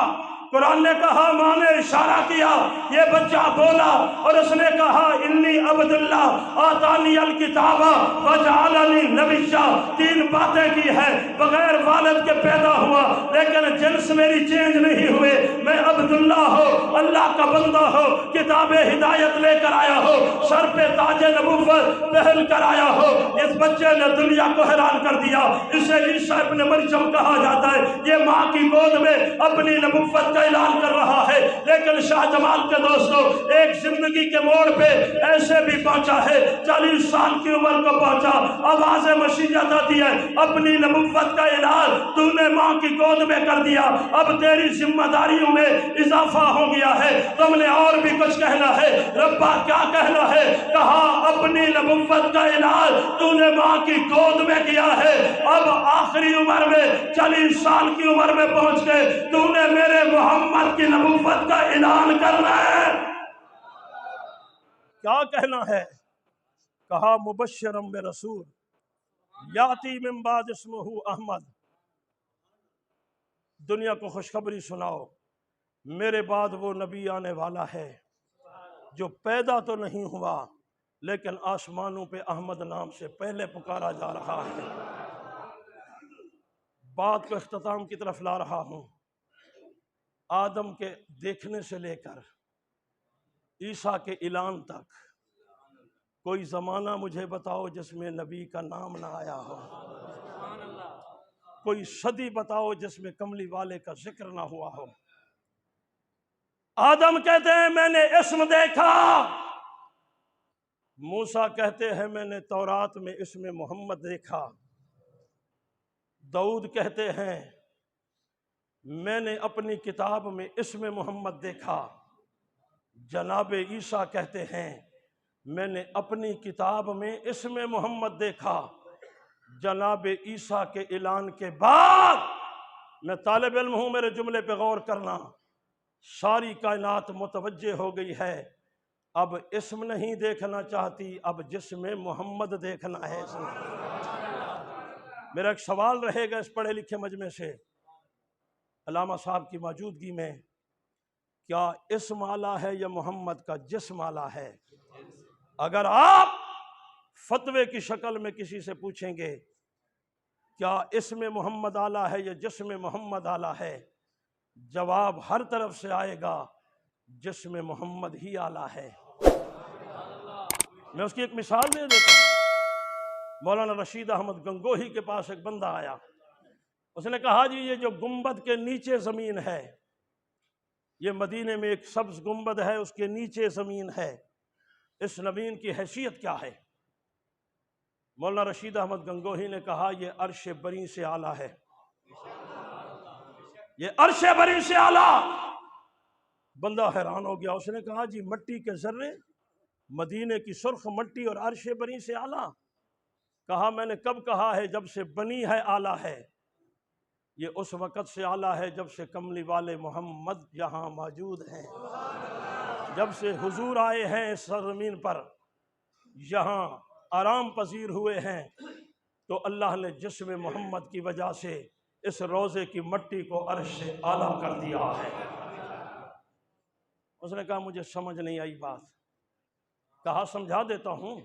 S1: قرآن نے کہا ماں نے اشارہ کیا، یہ بچہ بولا اور اس نے کہا انی عبداللہ آتانی الکتاب وجعلنی نبیا، تین باتیں کی ہے، بغیر والد کے پیدا ہوا لیکن جنس میری چینج نہیں ہوئے، میں عبداللہ ہو، اللہ کا بندہ ہو، کتاب ہدایت لے کر آیا ہو، سر پہ تاج نبوت پہن کر آیا ہو۔ اس بچے نے دنیا کو حیران کر دیا، اسے عیسیٰ ابن مریم کہا جاتا ہے، یہ ماں کی گود میں اپنی نبوت کا اعلان کر رہا ہے، لیکن شاہ جمال کے دوستوں ایک زندگی کے موڑ پہ ایسے بھی پہنچا ہے، 40 سال کی عمر کو پہنچا، آواز مشیت آتی ہے اپنی نبوت کا اعلان تو نے ماں کی گود میں کر دیا، اب تیری ذمہ داریوں میں اضافہ ہو گیا ہے، تم نے اور بھی کچھ کہنا ہے۔ ربا کیا کہنا ہے؟ کہا اپنی نبوت کا اعلان تو نے ماں کی گود میں کیا ہے، اب آخری عمر میں 40 سال کی عمر میں پہنچ کے تو نے میرے محمد کی نبوت کا اعلان کرنا ہے۔ کیا کہنا ہے؟ کہا مبشرم برسول یاتی من بعد اسمہ احمد، دنیا کو خوشخبری سناؤ میرے بعد وہ نبی آنے والا ہے جو پیدا تو نہیں ہوا لیکن آسمانوں پہ احمد نام سے پہلے پکارا جا رہا ہے۔ بات کو اختتام کی طرف لا رہا ہوں۔ آدم کے دیکھنے سے لے کر عیسیٰ کے اعلان تک کوئی زمانہ مجھے بتاؤ جس میں نبی کا نام نہ آیا ہو، کوئی صدی بتاؤ جس میں کملی والے کا ذکر نہ ہوا ہو۔ آدم کہتے ہیں میں نے اسم دیکھا، موسیٰ کہتے ہیں میں نے تورات میں اسم محمد دیکھا، داؤد کہتے ہیں میں نے اپنی کتاب میں اسم محمد دیکھا، جناب عیسیٰ کہتے ہیں میں نے اپنی کتاب میں اسم محمد دیکھا۔ جناب عیسیٰ کے اعلان کے بعد، میں طالب علم ہوں میرے جملے پہ غور کرنا، ساری کائنات متوجہ ہو گئی ہے، اب اسم نہیں دیکھنا چاہتی، اب جسم محمد دیکھنا ہے۔ میرا ایک سوال رہے گا اس پڑھے لکھے مجمع سے، علامہ صاحب کی موجودگی میں، کیا اسم اعلیٰ ہے یا محمد کا جسم اعلیٰ ہے؟ اگر آپ فتوے کی شکل میں کسی سے پوچھیں گے کیا اسم محمد اعلیٰ ہے یا جسم محمد اعلیٰ ہے، جواب ہر طرف سے آئے گا جسم محمد ہی اعلیٰ ہے۔ میں اس کی ایک مثال دے دیتا ہوں۔ مولانا رشید احمد گنگوہی کے پاس ایک بندہ آیا، اس نے کہا جی یہ جو گنبد کے نیچے زمین ہے، یہ مدینے میں ایک سبز گنبد ہے، اس کے نیچے زمین ہے، اس زمین کی حیثیت کیا ہے؟ مولانا رشید احمد گنگوہی نے کہا یہ عرش بری سے اعلیٰ ہے، یہ عرش بری سے اعلیٰ۔ بندہ حیران ہو گیا، اس نے کہا جی مٹی کے ذرے، مدینے کی سرخ مٹی اور عرش بری سے اعلیٰ؟ کہا میں نے کب کہا ہے؟ جب سے بنی ہے اعلیٰ ہے، یہ اس وقت سے اعلیٰ ہے جب سے کملی والے محمد یہاں موجود ہیں، جب سے حضور آئے ہیں اس سرزمین پر، یہاں آرام پذیر ہوئے ہیں، تو اللہ نے جسم محمد کی وجہ سے اس روضے کی مٹی کو عرش سے اعلیٰ کر دیا ہے۔ اس نے کہا مجھے سمجھ نہیں آئی بات۔ کہا سمجھا دیتا ہوں۔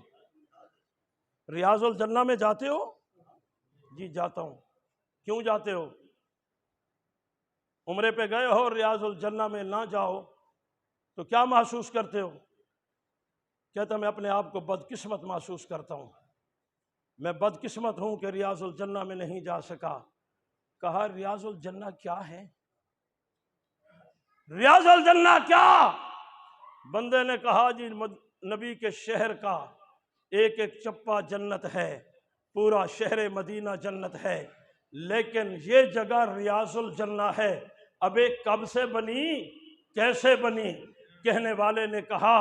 S1: ریاض الجنہ میں جاتے ہو؟ جی جاتا ہوں۔ کیوں جاتے ہو؟ عمرے پہ گئے ہو، ریاض الجنہ میں نہ جاؤ تو کیا محسوس کرتے ہو؟ کہتا میں اپنے آپ کو بدقسمت محسوس کرتا ہوں، میں بدقسمت ہوں کہ ریاض الجنہ میں نہیں جا سکا۔ کہا ریاض الجنہ کیا ہے؟ ریاض الجنہ کیا؟ بندے نے کہا جی نبی کے شہر کا ایک ایک چپا جنت ہے، پورا شہر مدینہ جنت ہے، لیکن یہ جگہ ریاض الجنہ ہے۔ اب ایک کب سے بنی، کیسے بنی؟ کہنے والے نے کہا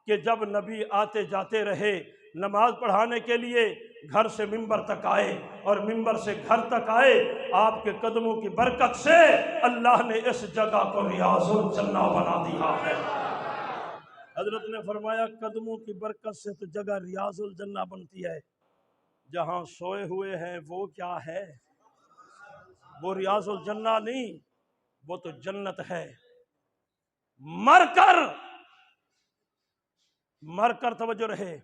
S1: کہ جب نبی آتے جاتے رہے نماز پڑھانے کے لیے، گھر سے ممبر تک آئے اور ممبر سے گھر تک آئے، آپ کے قدموں کی برکت سے اللہ نے اس جگہ کو ریاض الجنہ بنا دیا ہے۔ حضرت نے فرمایا قدموں کی برکت سے تو جگہ ریاض الجنہ بنتی ہے، جہاں سوئے ہوئے ہیں وہ کیا ہے؟ وہ ریاض الجنہ نہیں، وہ تو جنت ہے۔ مر کر توجہ رہے،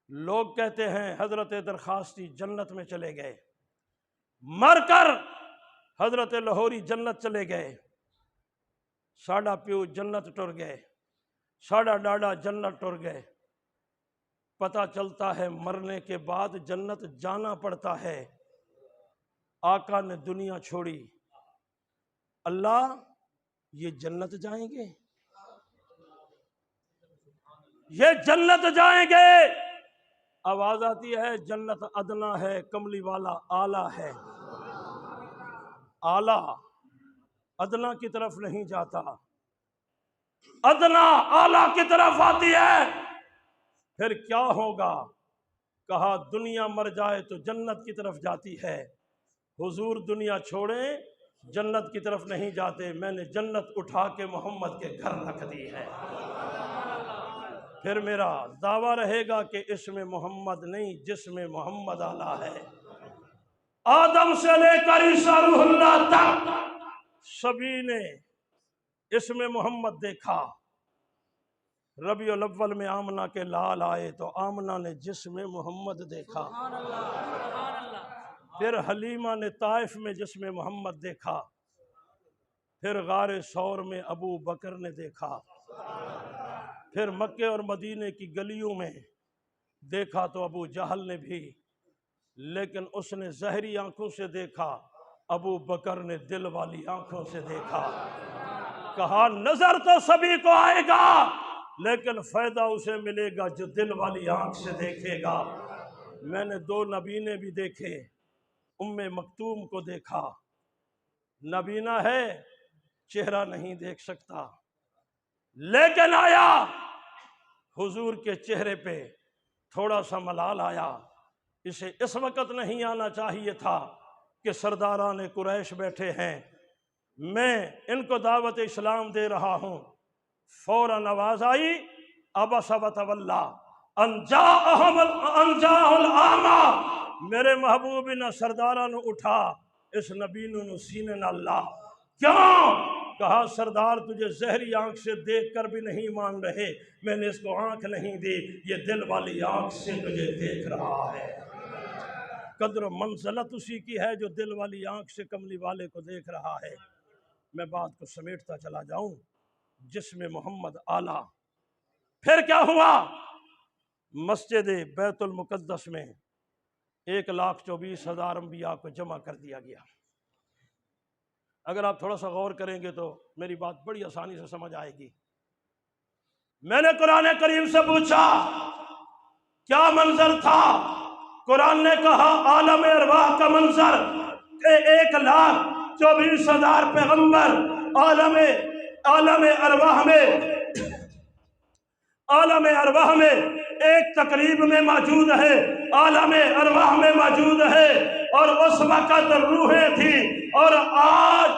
S1: لوگ کہتے ہیں حضرت درخواستی جنت میں چلے گئے، مر کر حضرت لاہوری جنت چلے گئے، ساڈا پیو جنت ٹر گئے، ساڈا ڈاڈا جنت ٹر گئے۔ پتہ چلتا ہے مرنے کے بعد جنت جانا پڑتا ہے۔ آقا نے دنیا چھوڑی، اللہ یہ جنت جائیں گے، یہ جنت جائیں گے۔ آواز آتی ہے جنت ادنا ہے، کملی والا اعلیٰ ہے۔ اعلیٰ ادنا کی طرف نہیں جاتا، ادنا اعلیٰ کی طرف آتی ہے۔ پھر کیا ہوگا؟ کہا دنیا مر جائے تو جنت کی طرف جاتی ہے، حضور دنیا چھوڑیں جنت کی طرف نہیں جاتے، میں نے جنت اٹھا کے محمد کے گھر رکھ دی ہے۔ پھر میرا دعویٰ رہے گا کہ اس میں محمد نہیں، جس میں محمد اعلیٰ ہے۔ آدم سے لے کر عیسیٰ روح اللہ تک سبھی نے اس میں محمد دیکھا۔ ربیع الاول میں آمنہ کے لال آئے تو آمنہ نے جس میں محمد دیکھا۔ پھر حلیمہ نے طائف میں جس میں محمد دیکھا۔ پھر غار ثور میں ابو بکر نے دیکھا۔ پھر مکے اور مدینے کی گلیوں میں دیکھا تو ابو جہل نے بھی، لیکن اس نے ظاہری آنکھوں سے دیکھا، ابو بکر نے دل والی آنکھوں سے دیکھا۔ کہا نظر تو سبھی کو آئے گا، لیکن فائدہ اسے ملے گا جو دل والی آنکھ سے دیکھے گا۔ میں نے دو نبینے بھی دیکھے، ام مکتوم کو دیکھا، نبینا ہے چہرہ نہیں دیکھ سکتا، لیکن آیا حضور کے چہرے پہ تھوڑا سا ملال آیا۔ اسے اس وقت نہیں آنا چاہیے تھا کہ سرداران قریش بیٹھے ہیں، میں ان کو دعوت اسلام دے رہا ہوں۔ فوراً آواز آئی عبس وتولی ان جاءہ الاعمی، میرے محبوب نہ سرداران اٹھا، اس نبینو نو سینے نہ اللہ۔ کیوں؟ کہا سردار تجھے ظاہری آنکھ سے دیکھ کر بھی نہیں مان رہے، میں نے اس کو آنکھ نہیں دی، یہ دل والی آنکھ سے تجھے دیکھ رہا ہے۔ قدر و منزلت اسی کی ہے جو دل والی آنکھ سے کملی والے کو دیکھ رہا ہے۔ میں بات کو سمیٹتا چلا جاؤں، جس میں محمد اعلیٰ۔ پھر کیا ہوا؟ مسجد بیت المقدس میں 1,24,000 انبیاء کو جمع کر دیا گیا۔ اگر آپ تھوڑا سا غور کریں گے تو میری بات بڑی آسانی سے سمجھ آئے گی۔ میں نے قرآن کریم سے پوچھا کیا منظر تھا؟ قرآن نے کہا عالم ارواح کا منظر کہ 1,24,000 پیغمبر عالم ارواح میں ایک تقریب میں موجود ہے، عالم ارواح میں موجود ہے، اور اس وقت روحیں تھی، اور آج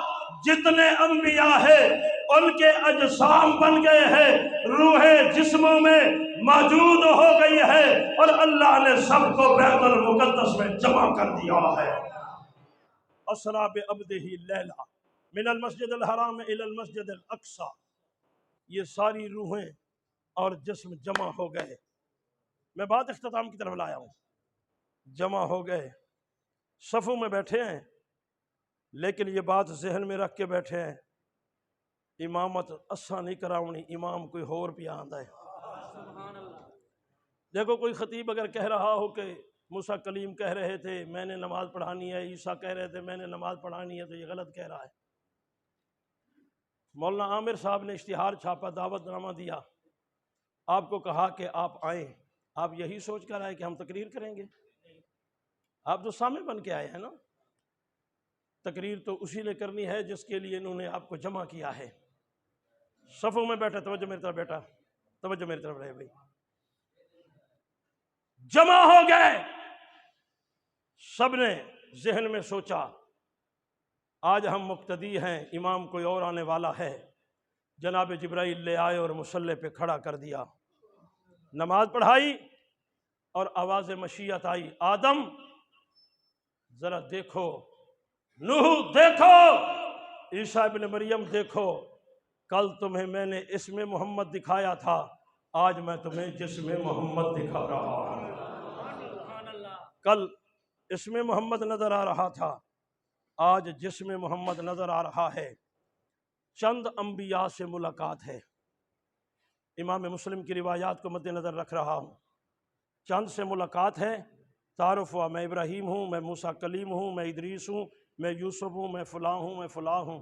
S1: جتنے انبیاء ہیں ان کے اجسام بن گئے ہیں، روحیں جسموں میں موجود ہو گئی ہے، اور اللہ نے سب کو بیت المقدس میں جمع کر دیا ہے۔ اسریٰ بعبدہ لیلا من المسجد الحرام الی المسجد الاقصی، یہ ساری روحیں اور جسم جمع ہو گئے۔ میں بات اختتام کی طرف لایا ہوں۔ جمع ہو گئے، صفوں میں بیٹھے ہیں، لیکن یہ بات ذہن میں رکھ کے بیٹھے ہیں امامت اساں نہیں کراؤنی، امام کوئی اور بھی آندا ہے۔ دیکھو کوئی خطیب اگر کہہ رہا ہو کہ موسیٰ کلیم کہہ رہے تھے میں نے نماز پڑھانی ہے، عیسیٰ کہہ رہے تھے میں نے نماز پڑھانی ہے، تو یہ غلط کہہ رہا ہے۔ مولانا عامر صاحب نے اشتہار چھاپا، دعوت نامہ دیا، آپ کو کہا کہ آپ آئیں، آپ یہی سوچ کر آئے کہ ہم تقریر کریں گے؟ آپ تو سامنے بن کے آئے ہیں نا، تقریر تو اسی نے کرنی ہے جس کے لیے انہوں نے آپ کو جمع کیا ہے۔ صفوں میں بیٹھا، توجہ میری طرف بیٹا، توجہ میری طرف رہے بھائی، جمع ہو گئے، سب نے ذہن میں سوچا آج ہم مقتدی ہیں، امام کوئی اور آنے والا ہے۔ جناب جبرائیل لے آئے اور مصلی پہ کھڑا کر دیا، نماز پڑھائی اور آواز مشیت آئی، آدم ذرا دیکھو، نوح دیکھو، عیسیٰ ابن مریم دیکھو، کل تمہیں میں نے اسم محمد دکھایا تھا، آج میں تمہیں جسم محمد دکھا رہا ہوں۔ کل اسم محمد نظر آ رہا تھا، آج جسم محمد نظر آ رہا ہے۔ چند انبیاء سے ملاقات ہے، امام مسلم کی روایات کو مد نظر رکھ رہا ہوں، چند سے ملاقات ہے، تعارف ہوا، میں ابراہیم ہوں، میں موسیٰ کلیم ہوں، میں ادریس ہوں، میں یوسف ہوں، میں فلاں ہوں، میں فلاں ہوں۔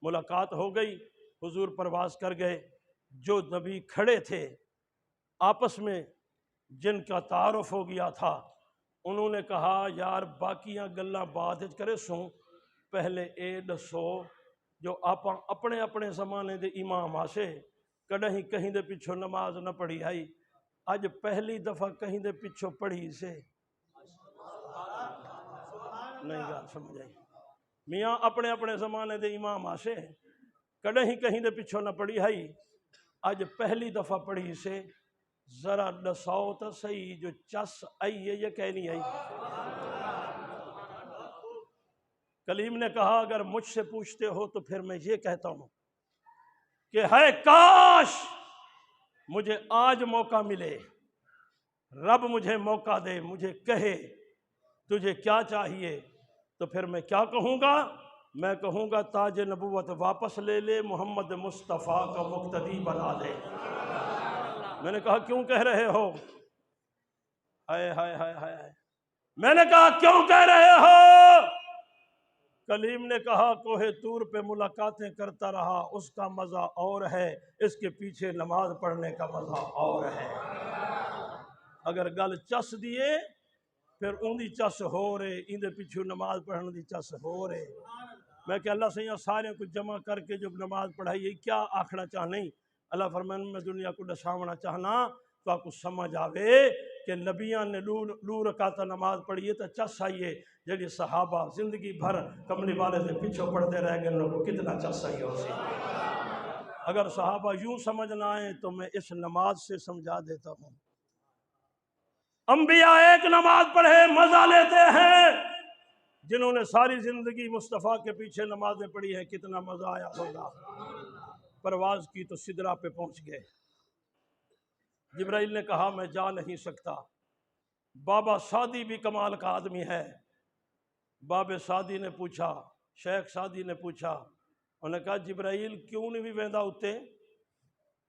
S1: ملاقات ہو گئی، حضور پرواز کر گئے۔ جو نبی کھڑے تھے آپس میں جن کا تعارف ہو گیا تھا، انہوں نے کہا یار باقیاں گلاں بعد وچ کرے سوں، پہلے اے دسو جو آپ اپنے اپنے زمانے دے امام آسے کدہیں کہیں دے پچھو نماز نہ پڑھی آئی، اج پہلی دفعہ کہیں دے پچھو پڑھی سے نہیں گال سمجھ آئی۔ میاں اپنے اپنے زمانے دے امام آسے کدہیں کہیں دے پچھو نہ پڑھی آئی، اج پہلی دفعہ پڑھی سے، ذرا دساؤ تو صحیح جو چس آئی ہے یا کہ نہیں آئی؟ کلیم نے کہا اگر مجھ سے پوچھتے ہو تو پھر میں یہ کہتا ہوں کہ ہے کاش مجھے آج موقع ملے، رب مجھے موقع دے، مجھے کہے تجھے کیا چاہیے، تو پھر میں کیا کہوں گا؟ میں کہوں گا تاج نبوت واپس لے لے، محمد مصطفیٰ کا مقتدی بنا دے۔ میں نے کہا کیوں کہہ رہے ہو؟ ہائے ہائے ہائے ہائے، میں نے کہا کیوں کہہ رہے ہو؟ کلیم نے کہا کوہ طور پہ ملاقاتیں کرتا رہا، اس کا مزہ اور ہے، اس کے پیچھے نماز پڑھنے کا مزہ اور ہے۔ اگر گل چس دیے پھر ان دی چس ہو رہے، ان دے پیچھے نماز پڑھنے دی چس ہو رہے۔ میں کہ اللہ سے یہاں سارے کو جمع کر کے جب نماز پڑھائی کیا آکھنا چاہنے؟ اللہ فرمائن میں دنیا کو دساونا چاہنا تو آپ کو سمجھ آوے کہ نبیاں نے لو رکعت نماز پڑھیے تو چس آئیے، جیڑی صحابہ زندگی بھر کملی والے سے پیچھے پڑھتے رہ گئے انہوں کو کتنا چس آئی ہو سی۔ اگر صحابہ یوں سمجھنا ہے تو میں اس نماز سے سمجھا دیتا ہوں۔ انبیاء ایک نماز پڑھے مزہ لیتے ہیں، جنہوں نے ساری زندگی مصطفیٰ کے پیچھے نمازیں پڑھی ہیں کتنا مزہ آیا ہوگا۔ پرواز کی تو سدرہ پہ پہنچ گئے، جبرائیل نے کہا میں جا نہیں سکتا۔ بابا سعدی بھی کمال کا آدمی ہے، باب سعدی نے پوچھا، شیخ سعدی نے پوچھا، انہوں نے کہا جبرائیل کیوں نہیں بھی ویندہ ہوتے؟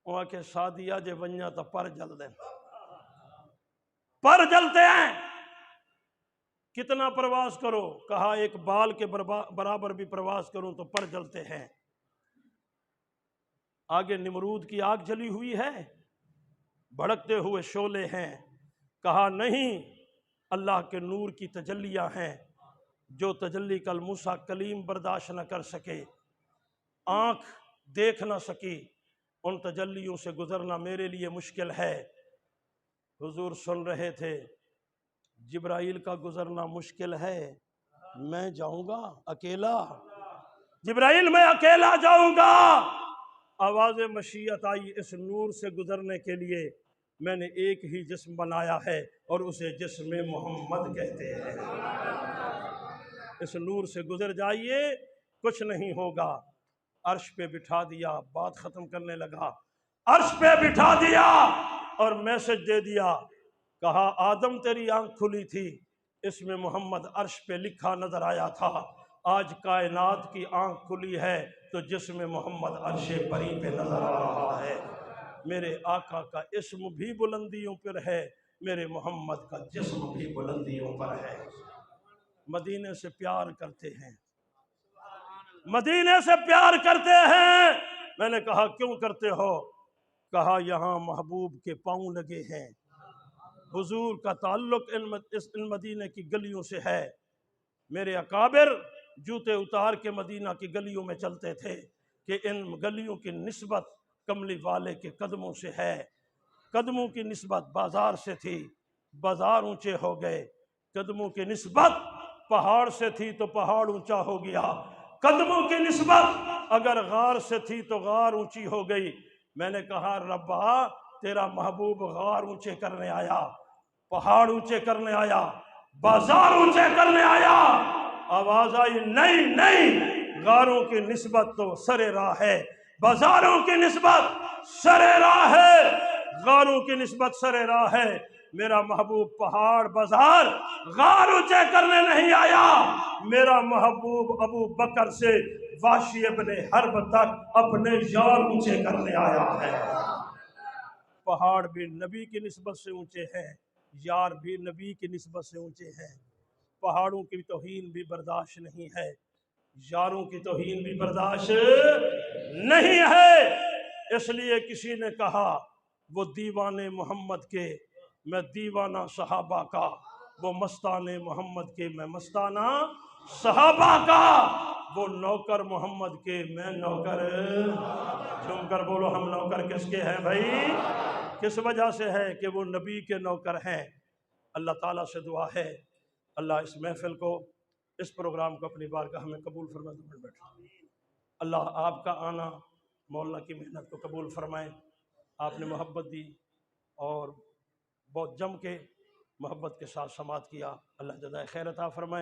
S1: وہاں کہ سعدیہ جے ونیا تو پر جل دیں، پر جلتے ہیں، کتنا پرواز کرو؟ کہا ایک بال کے برابر بھی پرواز کروں تو پر جلتے ہیں۔ آگے نمرود کی آگ جلی ہوئی ہے، بھڑکتے ہوئے شعلے ہیں، کہا نہیں اللہ کے نور کی تجلیاں ہیں، جو تجلی کل موسیٰ کلیم برداشت نہ کر سکے، آنکھ دیکھ نہ سکی، ان تجلیوں سے گزرنا میرے لیے مشکل ہے۔ حضور سن رہے تھے، جبرائیل کا گزرنا مشکل ہے، میں جاؤں گا اکیلا، جبرائیل میں اکیلا جاؤں گا۔ آواز مشیت آئی، اس نور سے گزرنے کے لیے میں نے ایک ہی جسم بنایا ہے اور اسے جسم محمد کہتے ہیں۔ اس نور سے گزر جائیے، کچھ نہیں ہوگا۔ عرش پہ بٹھا دیا، بات ختم کرنے لگا، عرش پہ بٹھا دیا اور میسج دے دیا، کہا آدم تیری آنکھ کھلی تھی، اس میں محمد عرش پہ لکھا نظر آیا تھا، آج کائنات کی آنکھ کھلی ہے تو جسم محمد عرش بری پہ نظر آ رہا ہے۔ میرے آقا کا اسم بھی بلندیوں پر ہے، میرے محمد کا جسم بھی بلندیوں پر ہے۔ مدینے سے پیار کرتے ہیں، مدینے سے پیار کرتے ہیں۔ میں نے کہا کیوں کرتے ہو؟ کہا یہاں محبوب کے پاؤں لگے ہیں، حضور کا تعلق ان مدینہ کی گلیوں سے ہے۔ میرے اکابر جوتے اتار کے مدینہ کی گلیوں میں چلتے تھے کہ ان گلیوں کی نسبت کملی والے کے قدموں سے ہے۔ قدموں کی نسبت بازار سے تھی، بازار اونچے ہو گئے۔ قدموں کی نسبت پہاڑ سے تھی تو پہاڑ اونچا ہو گیا۔ قدموں کی نسبت اگر غار سے تھی تو غار اونچی ہو گئی۔ میں نے کہا ربا تیرا محبوب غار اونچے کرنے آیا، پہاڑ اونچے کرنے آیا، بازار اونچے کرنے آیا۔ آواز آئی نہیں نہیں، غاروں کی نسبت تو سر راہ ہے، بازاروں کی نسبت سر راہ ہے، غاروں کی نسبت سر راہ ہے۔ میرا محبوب پہاڑ بازار غار اونچے کرنے نہیں آیا، میرا محبوب ابو بکر سے وحشی ابن حرب تک اپنے یار اونچے کرنے آیا ہے۔ پہاڑ بھی نبی کی نسبت سے اونچے ہیں، یار بھی نبی کی نسبت سے اونچے ہیں۔ پہاڑوں کی توہین بھی برداشت نہیں ہے، یاروں کی توہین بھی برداشت نہیں ہے۔ اس لیے کسی نے کہا وہ دیوانے محمد کے میں دیوانہ صحابہ کا، وہ مستانے محمد کے میں مستانہ صحابہ کا، وہ نوکر محمد کے میں نوکر۔ جھوم کر بولو ہم نوکر کس کے ہیں بھائی؟ کس وجہ سے ہے کہ وہ نبی کے نوکر ہیں۔ اللہ تعالیٰ سے دعا ہے اللہ اس محفل کو، اس پروگرام کو اپنی بارگاہ میں قبول فرمائے۔ اللہ آپ کا آنا مولانا کی محنت کو قبول فرمائے۔ آپ نے محبت دی اور بہت جم کے محبت کے ساتھ سماعت کیا، اللہ جزائے خیر عطا فرمائے۔